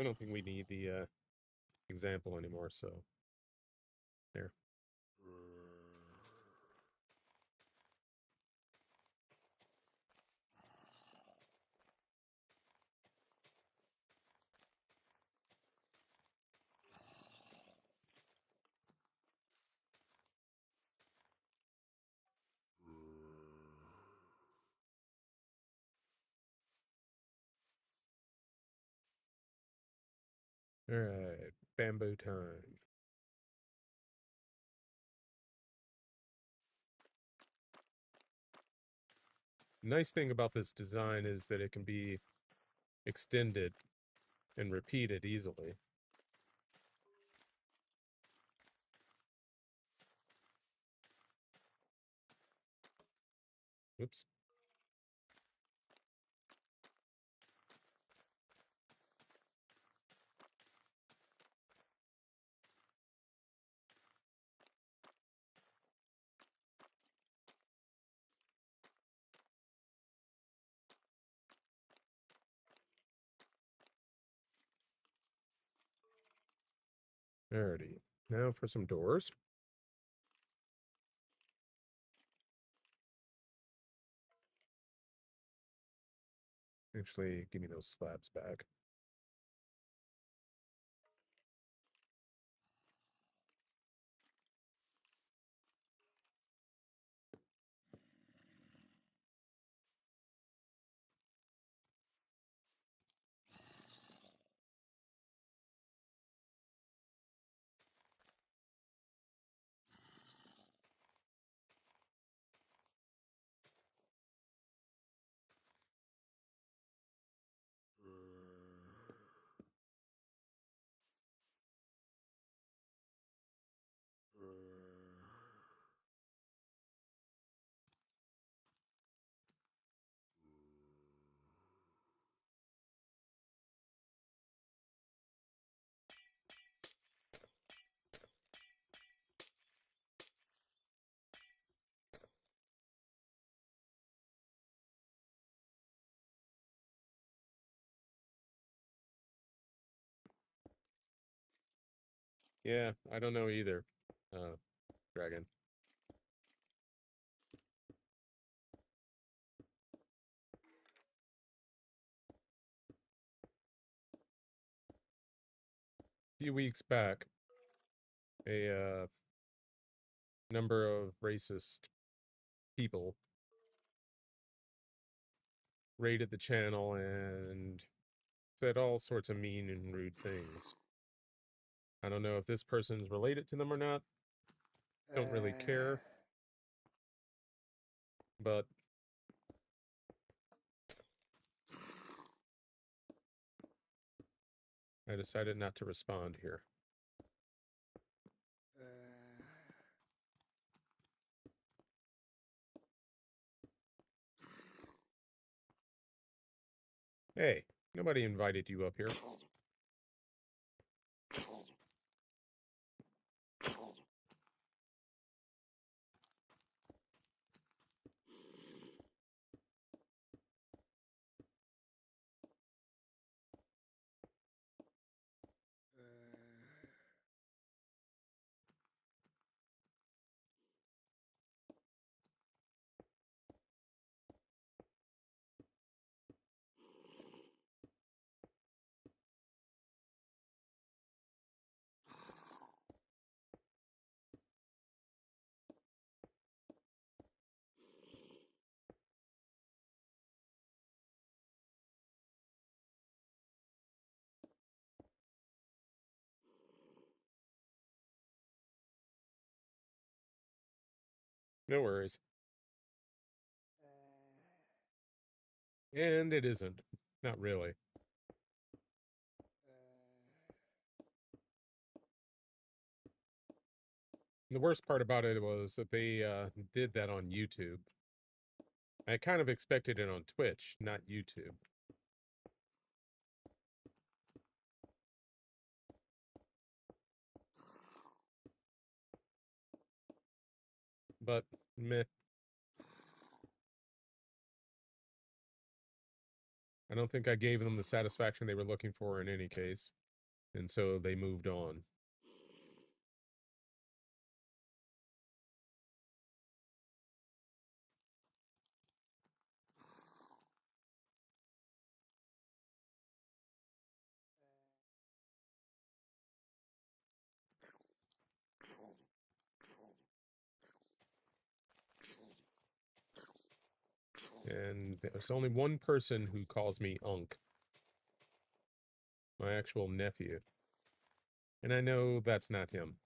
I don't think we need the example anymore, so there. Alright, bamboo time. Nice thing about this design is that it can be extended and repeated easily. Oops. Alrighty. Now for some doors. Actually, give me those slabs back. Yeah, I don't know either. Dragon. A few weeks back, a number of racist people raided the channel and said all sorts of mean and rude things. I don't know if this person's related to them or not. Don't really care. But I decided not to respond here. Hey, nobody invited you up here. No worries. And it isn't. Not really. The worst part about it was that they did that on YouTube. I kind of expected it on Twitch, not YouTube. But, meh. I don't think I gave them the satisfaction they were looking for in any case. And so they moved on. And there's only one person who calls me Unc. My actual nephew. And I know that's not him.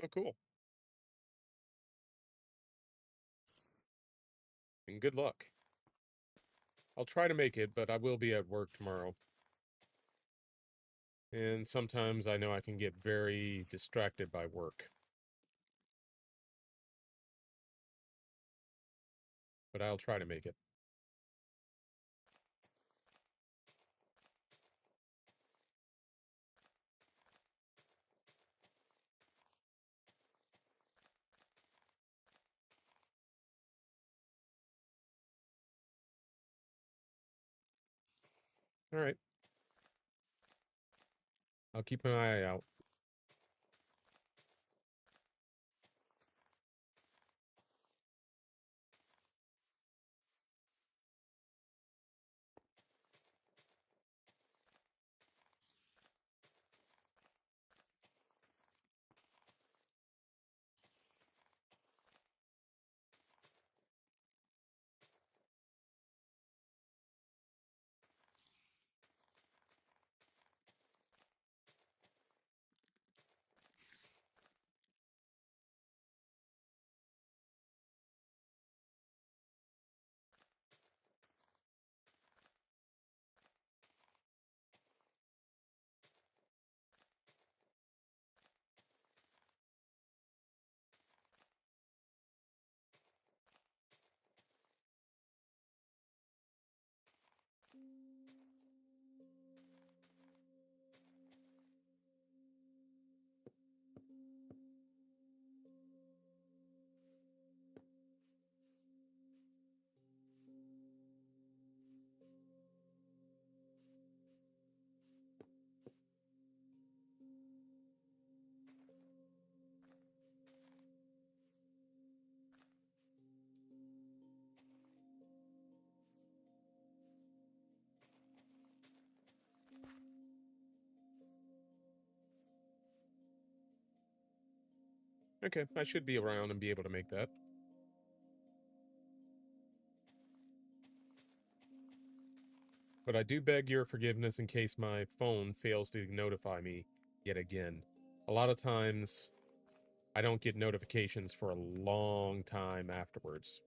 Oh, cool. And good luck. I'll try to make it, but I will be at work tomorrow. And sometimes I know I can get very distracted by work. But I'll try to make it. All right. I'll keep an eye out. Okay, I should be around and be able to make that. But I do beg your forgiveness in case my phone fails to notify me yet again. A lot of times, I don't get notifications for a long time afterwards.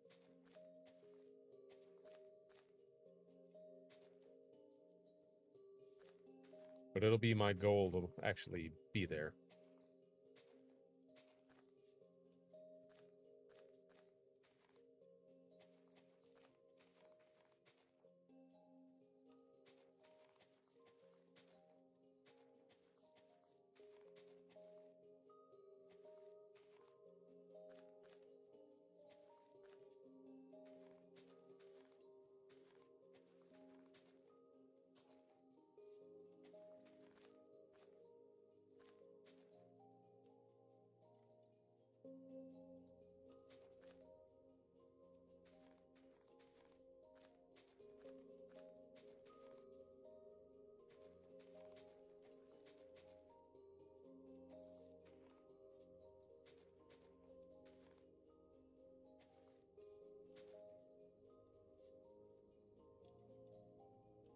But it'll be my goal to actually be there.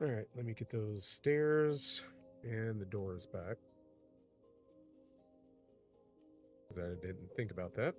All right, let me get those stairs and the doors back. Because I didn't think about that.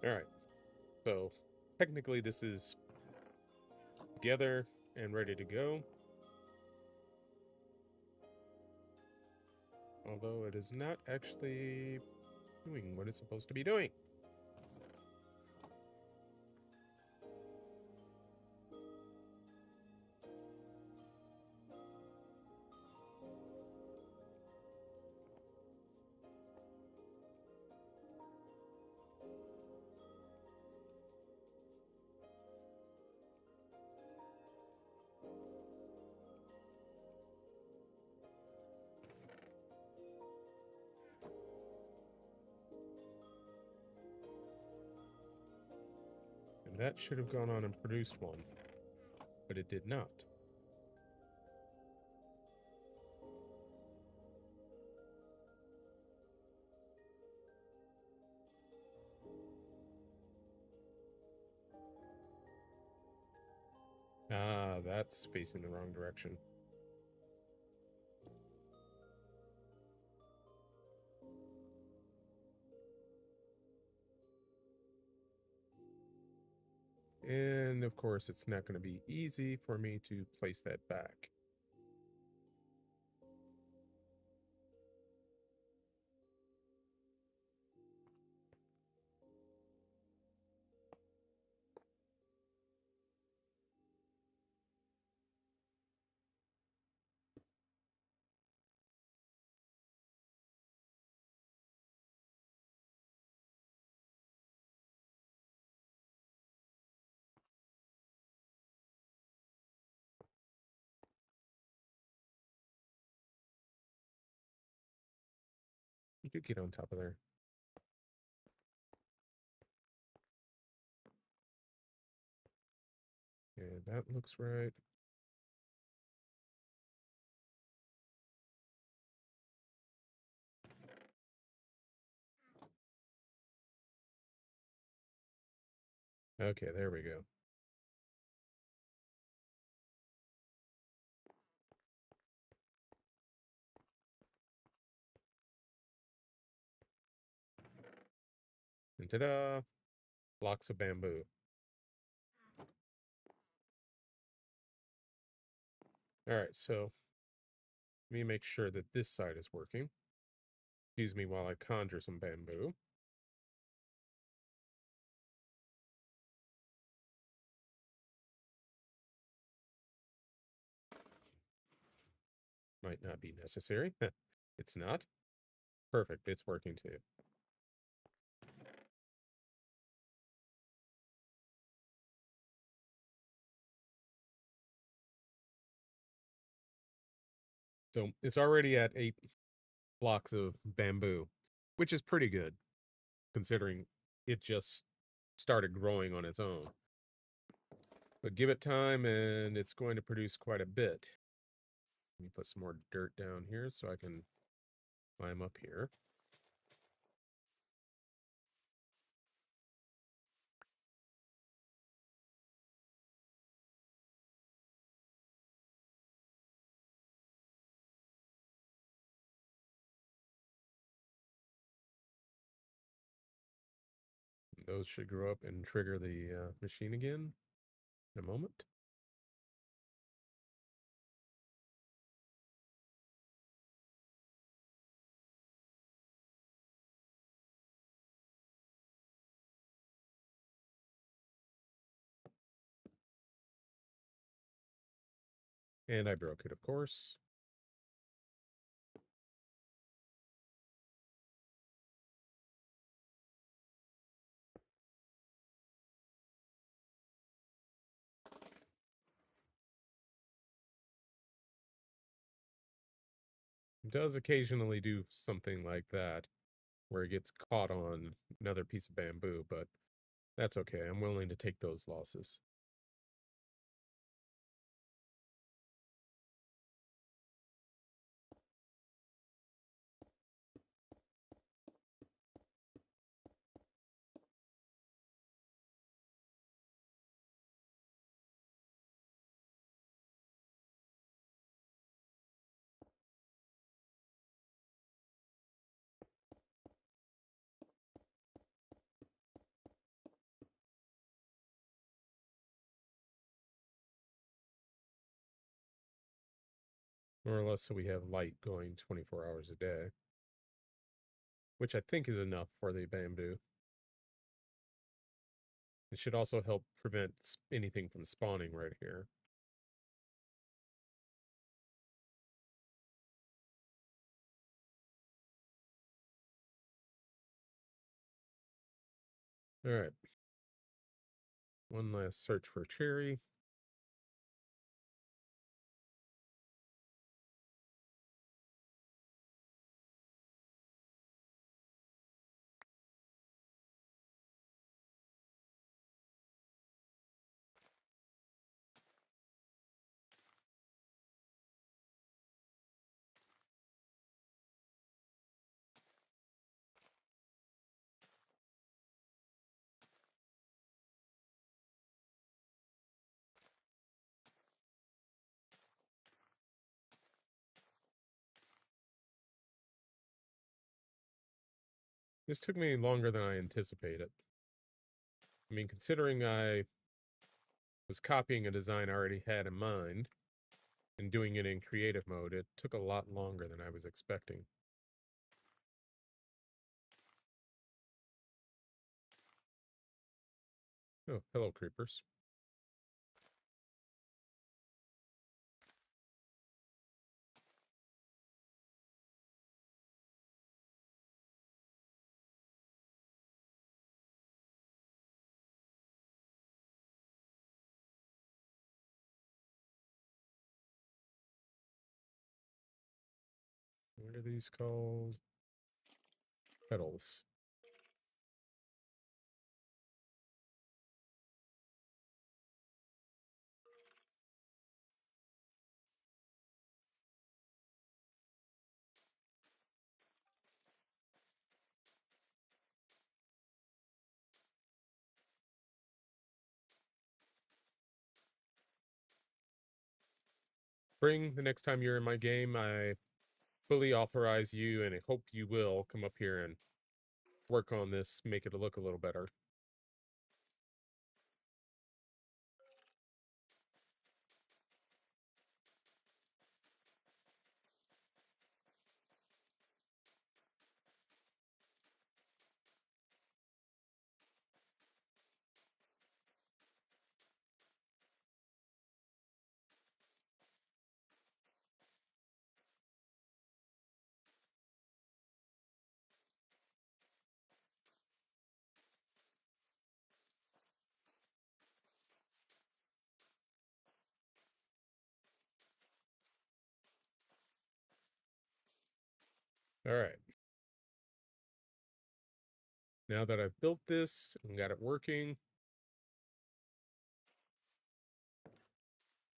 All right, so technically this is together and ready to go. although it is not actually doing what it's supposed to be doing. And that should have gone on and produced one, but it did not. Ah, that's facing the wrong direction. And of course, it's not going to be easy for me to place that back. You could get on top of there. Yeah, that looks right. Okay, there we go. And ta-da! Blocks of bamboo. All right, so let me make sure that this side is working. Excuse me while I conjure some bamboo. Might not be necessary. It's not. Perfect, it's working too. So it's already at 8 blocks of bamboo, which is pretty good considering it just started growing on its own. But give it time and it's going to produce quite a bit. Let me put some more dirt down here so I can climb up here. Those should grow up and trigger the machine again in a moment. And I broke it, of course. It does occasionally do something like that, where it gets caught on another piece of bamboo, but that's okay. I'm willing to take those losses. More or less so we have light going 24 hours a day. Which I think is enough for the bamboo. It should also help prevent anything from spawning right here. Alright. One last search for cherry. This took me longer than I anticipated. I mean, considering I was copying a design I already had in mind and doing it in creative mode, it took a lot longer than I was expecting. Oh, hello, creepers. What are these called? Petals. Spring, the next time you're in my game, I fully authorize you, and I hope you will come up here and work on this, make it look a little better. All right. Now that I've built this and got it working,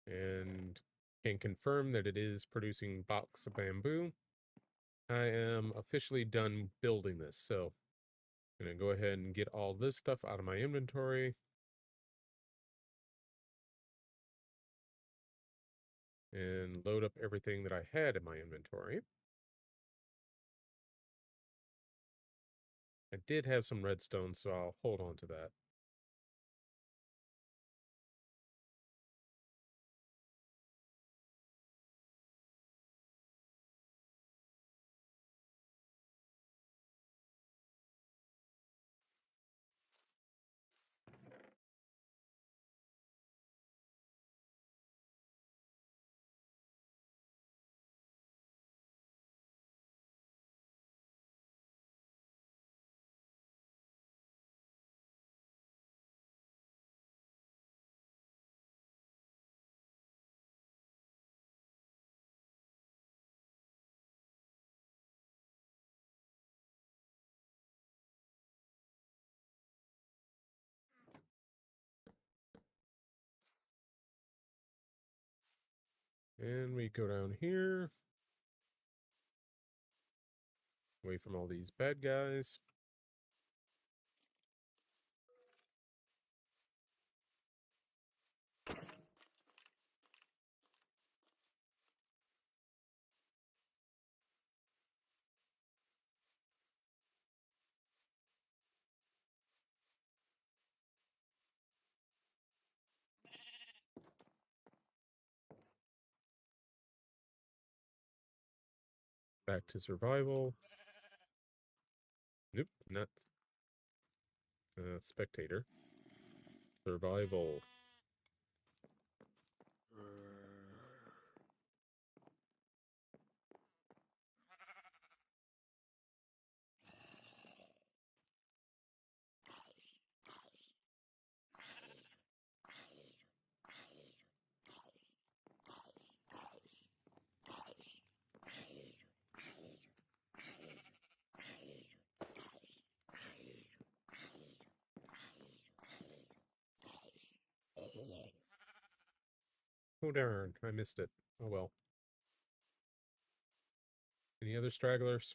and can confirm that it is producing blocks of bamboo, I am officially done building this. So I'm going to go ahead and get all this stuff out of my inventory. And load up everything that I had in my inventory. I did have some redstone, so I'll hold on to that. And we go down here, away from all these bad guys. Back to survival. Nope, not spectator. Survival. Oh darn, I missed it. Oh well. Any other stragglers?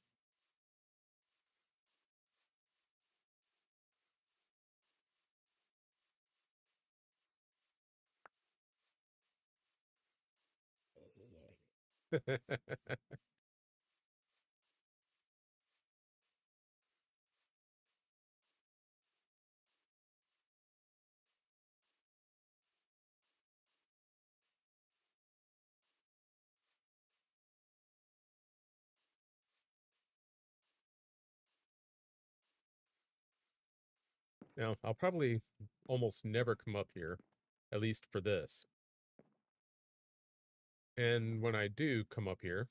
Now, I'll probably almost never come up here, at least for this. And when I do come up here,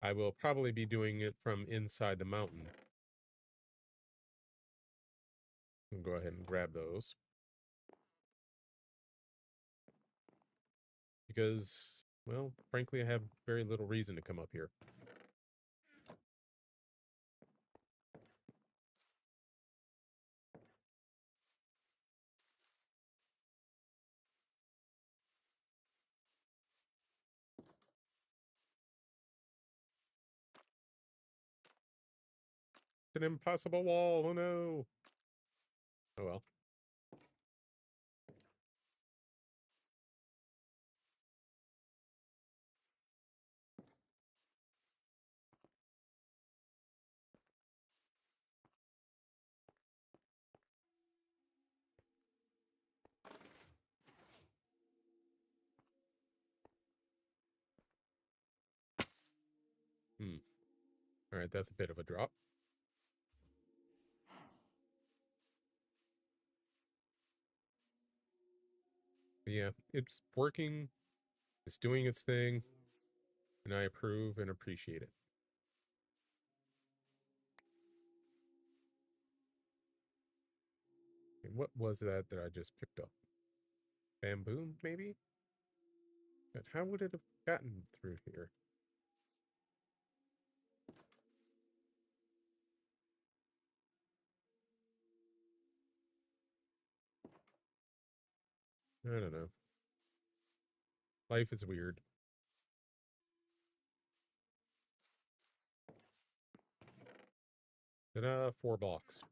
I will probably be doing it from inside the mountain. I'll go ahead and grab those. Because, well, frankly, I have very little reason to come up here. It's an impossible wall, oh no! Oh well. Alright, that's a bit of a drop. But yeah, it's working. It's doing its thing. And I approve and appreciate it. And what was that I just picked up? Bamboo, maybe? But how would it have gotten through here? I don't know. Life is weird. Ta-da, 4 blocks.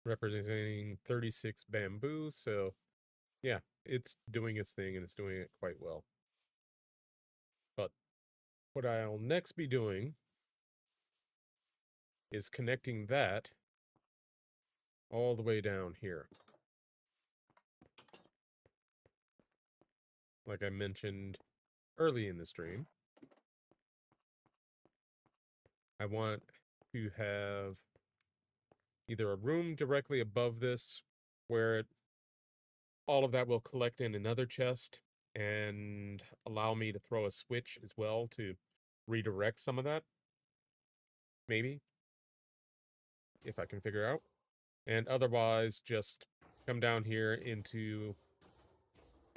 Representing 36 bamboo, so yeah, it's doing its thing and it's doing it quite well. But what I'll next be doing is connecting that all the way down here. Like I mentioned early in the stream, I want to have either a room directly above this where all of that will collect in another chest and allow me to throw a switch as well to redirect some of that. Maybe. If I can figure out. And otherwise, just come down here into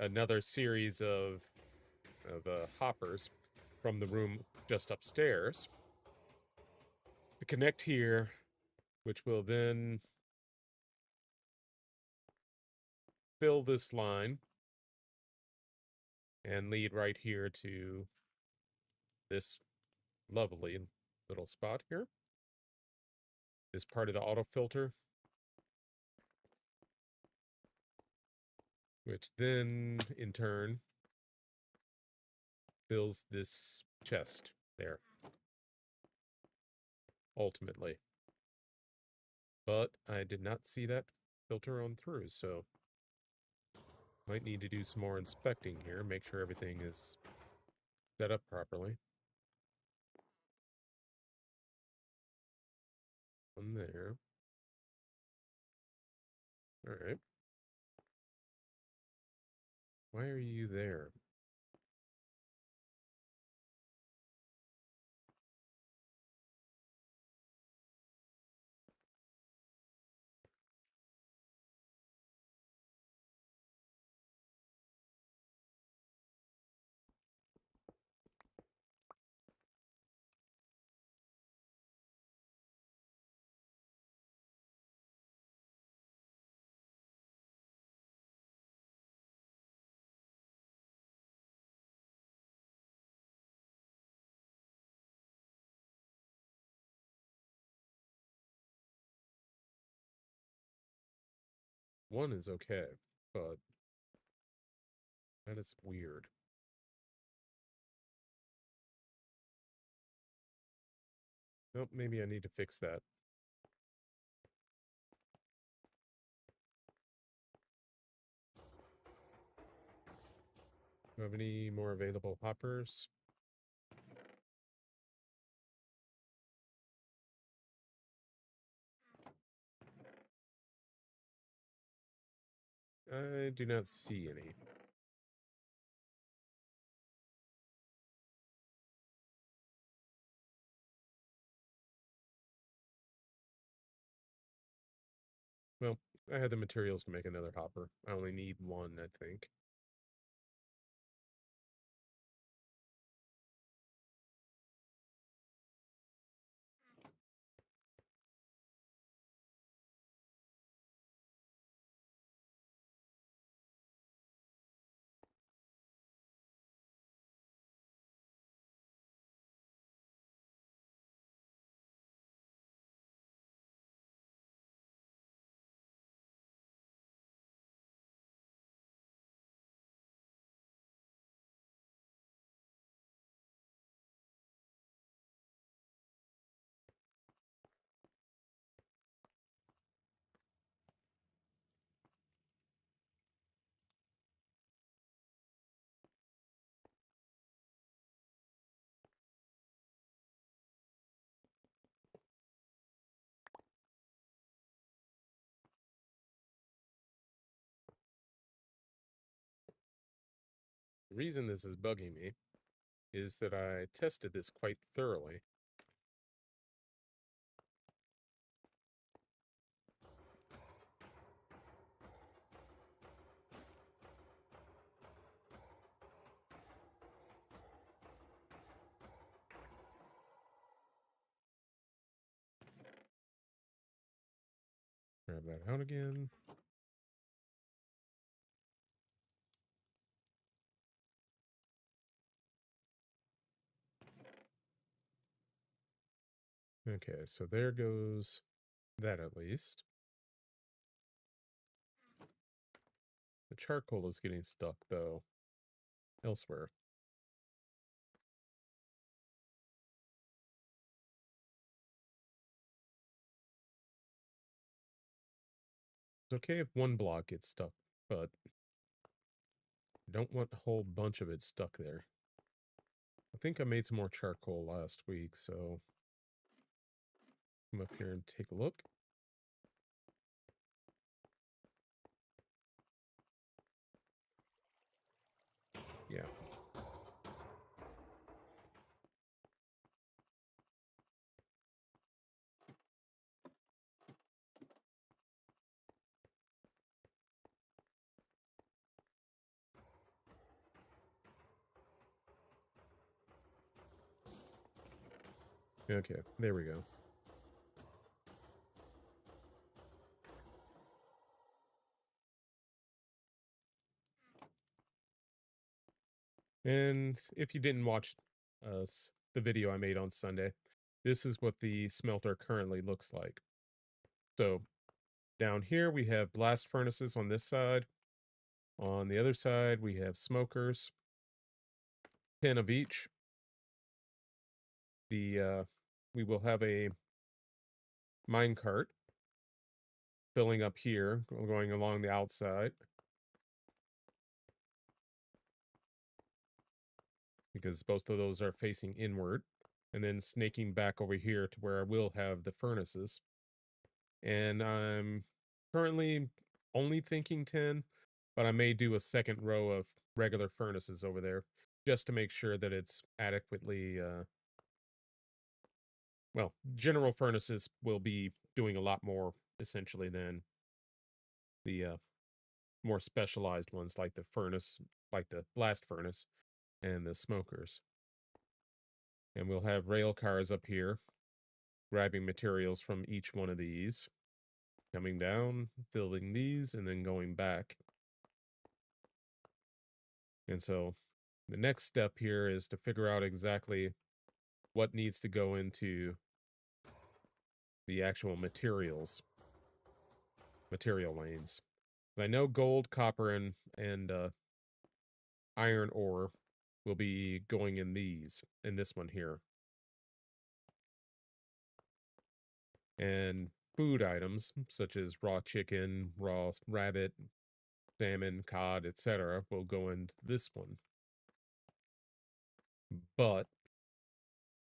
another series of hoppers from the room just upstairs to connect here, which will then fill this line and lead right here to this lovely little spot here. This part of the auto filter, which then in turn fills this chest there ultimately. But I did not see that filter on through, so might need to do some more inspecting here, make sure everything is set up properly. One there. All right. Why are you there? One is okay, but that is weird. Nope, maybe I need to fix that. Do you have any more available hoppers? I do not see any. Well, I had the materials to make another hopper. I only need one, I think. The reason this is bugging me is that I tested this quite thoroughly. Grab that out again. Okay, so there goes that at least. The charcoal is getting stuck, though, elsewhere. It's okay if one block gets stuck, but I don't want a whole bunch of it stuck there. I think I made some more charcoal last week, so come up here and take a look. Yeah. Okay, there we go. And if you didn't watch the video I made on Sunday, this is what the smelter currently looks like. So down here we have blast furnaces on this side. On the other side we have smokers, 10 of each. We will have a mine cart filling up here, going along the outside, because both of those are facing inward, and then snaking back over here to where I will have the furnaces. And I'm currently only thinking 10, but I may do a second row of regular furnaces over there just to make sure that it's adequately, well, general furnaces will be doing a lot more essentially than the more specialized ones like the furnace, like the blast furnace and the smokers. And we'll have rail cars up here grabbing materials from each one of these, coming down, filling these, and then going back. And so the next step here is to figure out exactly what needs to go into the actual material lanes. I know gold, copper, and iron ore will be going in this one here. And food items such as raw chicken, raw rabbit, salmon, cod, etc. will go into this one. But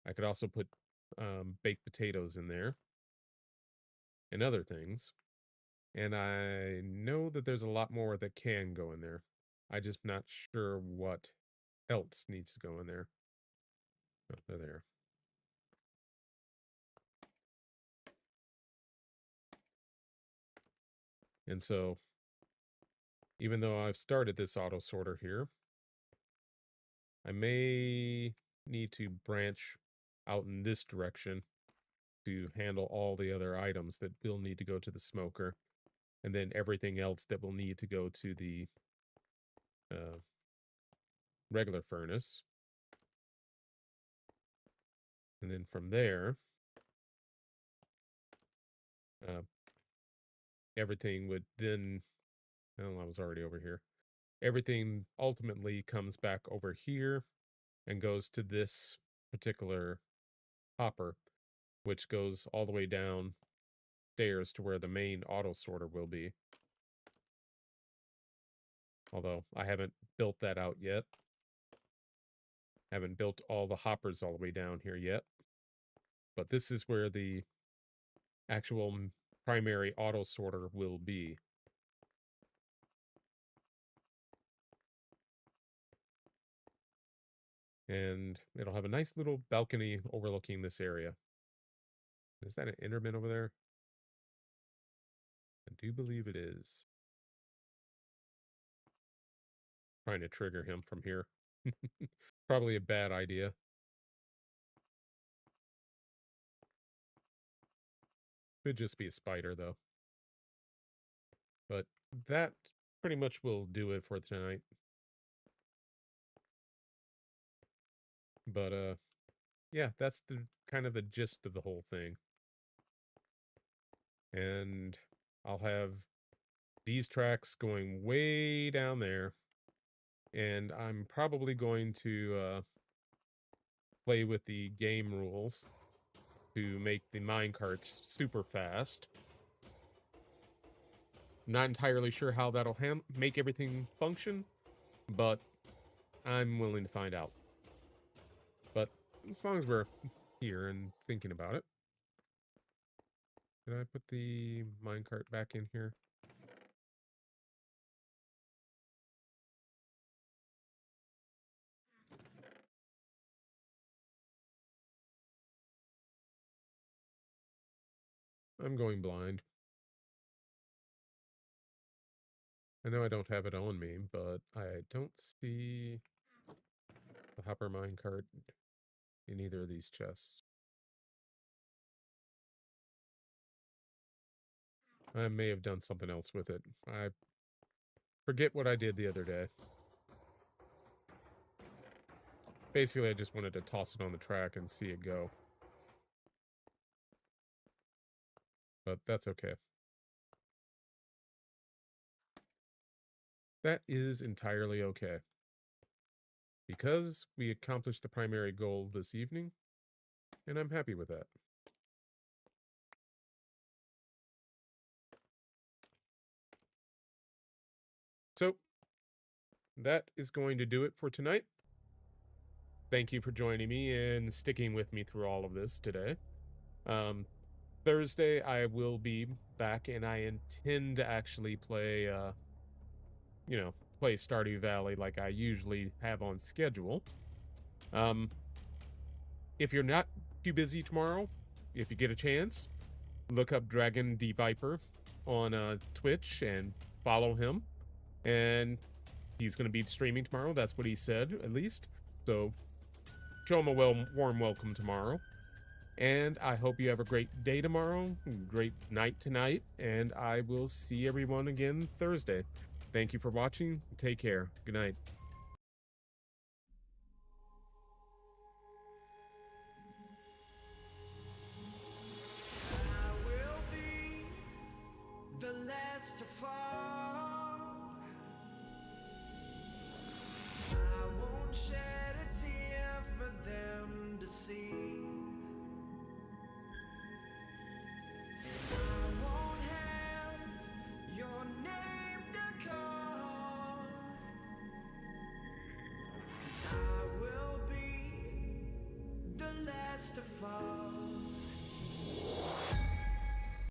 I could also put baked potatoes in there and other things. And I know that there's a lot more that can go in there. I'm just not sure what else needs to go in there. Oh, they're there. And so, even though I've started this auto sorter here, I may need to branch out in this direction to handle all the other items that will need to go to the smoker, and then everything else that will need to go to the uh, regular furnace. And then from there, uh, everything would then, oh, I was already over here. Everything ultimately comes back over here and goes to this particular hopper, which goes all the way down stairs to where the main auto sorter will be. Although I haven't built that out yet. Haven't built all the hoppers all the way down here yet. But this is where the actual primary auto sorter will be. And it'll have a nice little balcony overlooking this area. Is that an Enderman over there? I do believe it is. Trying to trigger him from here. Probably a bad idea. Could just be a spider, though. But that pretty much will do it for tonight. But, yeah, that's the kind of the gist of the whole thing. And I'll have these tracks going way down there. And I'm probably going to play with the game rules to make the minecarts super fast. I'm not entirely sure how that'll make everything function, but I'm willing to find out. But as long as we're here and thinking about it. Did I put the minecart back in here? I'm going blind. I know I don't have it on me, but I don't see the hopper minecart in either of these chests. I may have done something else with it. I forget what I did the other day. Basically, I just wanted to toss it on the track and see it go. But that's okay. That is entirely okay. Because we accomplished the primary goal this evening, and I'm happy with that. So, that is going to do it for tonight. Thank you for joining me and sticking with me through all of this today. Thursday, I will be back, and I intend to actually play, play Stardew Valley like I usually have on schedule. Um, if you're not too busy tomorrow, if you get a chance, look up Dragon D Viper on Twitch and follow him. And he's going to be streaming tomorrow. That's what he said, at least. So show him a warm welcome tomorrow. And I hope you have a great day tomorrow, great night tonight, and I will see everyone again Thursday. Thank you for watching. Take care. Good night. I will be the last to fall. I won't shed a tear for them to see. I won't have your name to call. 'Cause I will be the last to fall.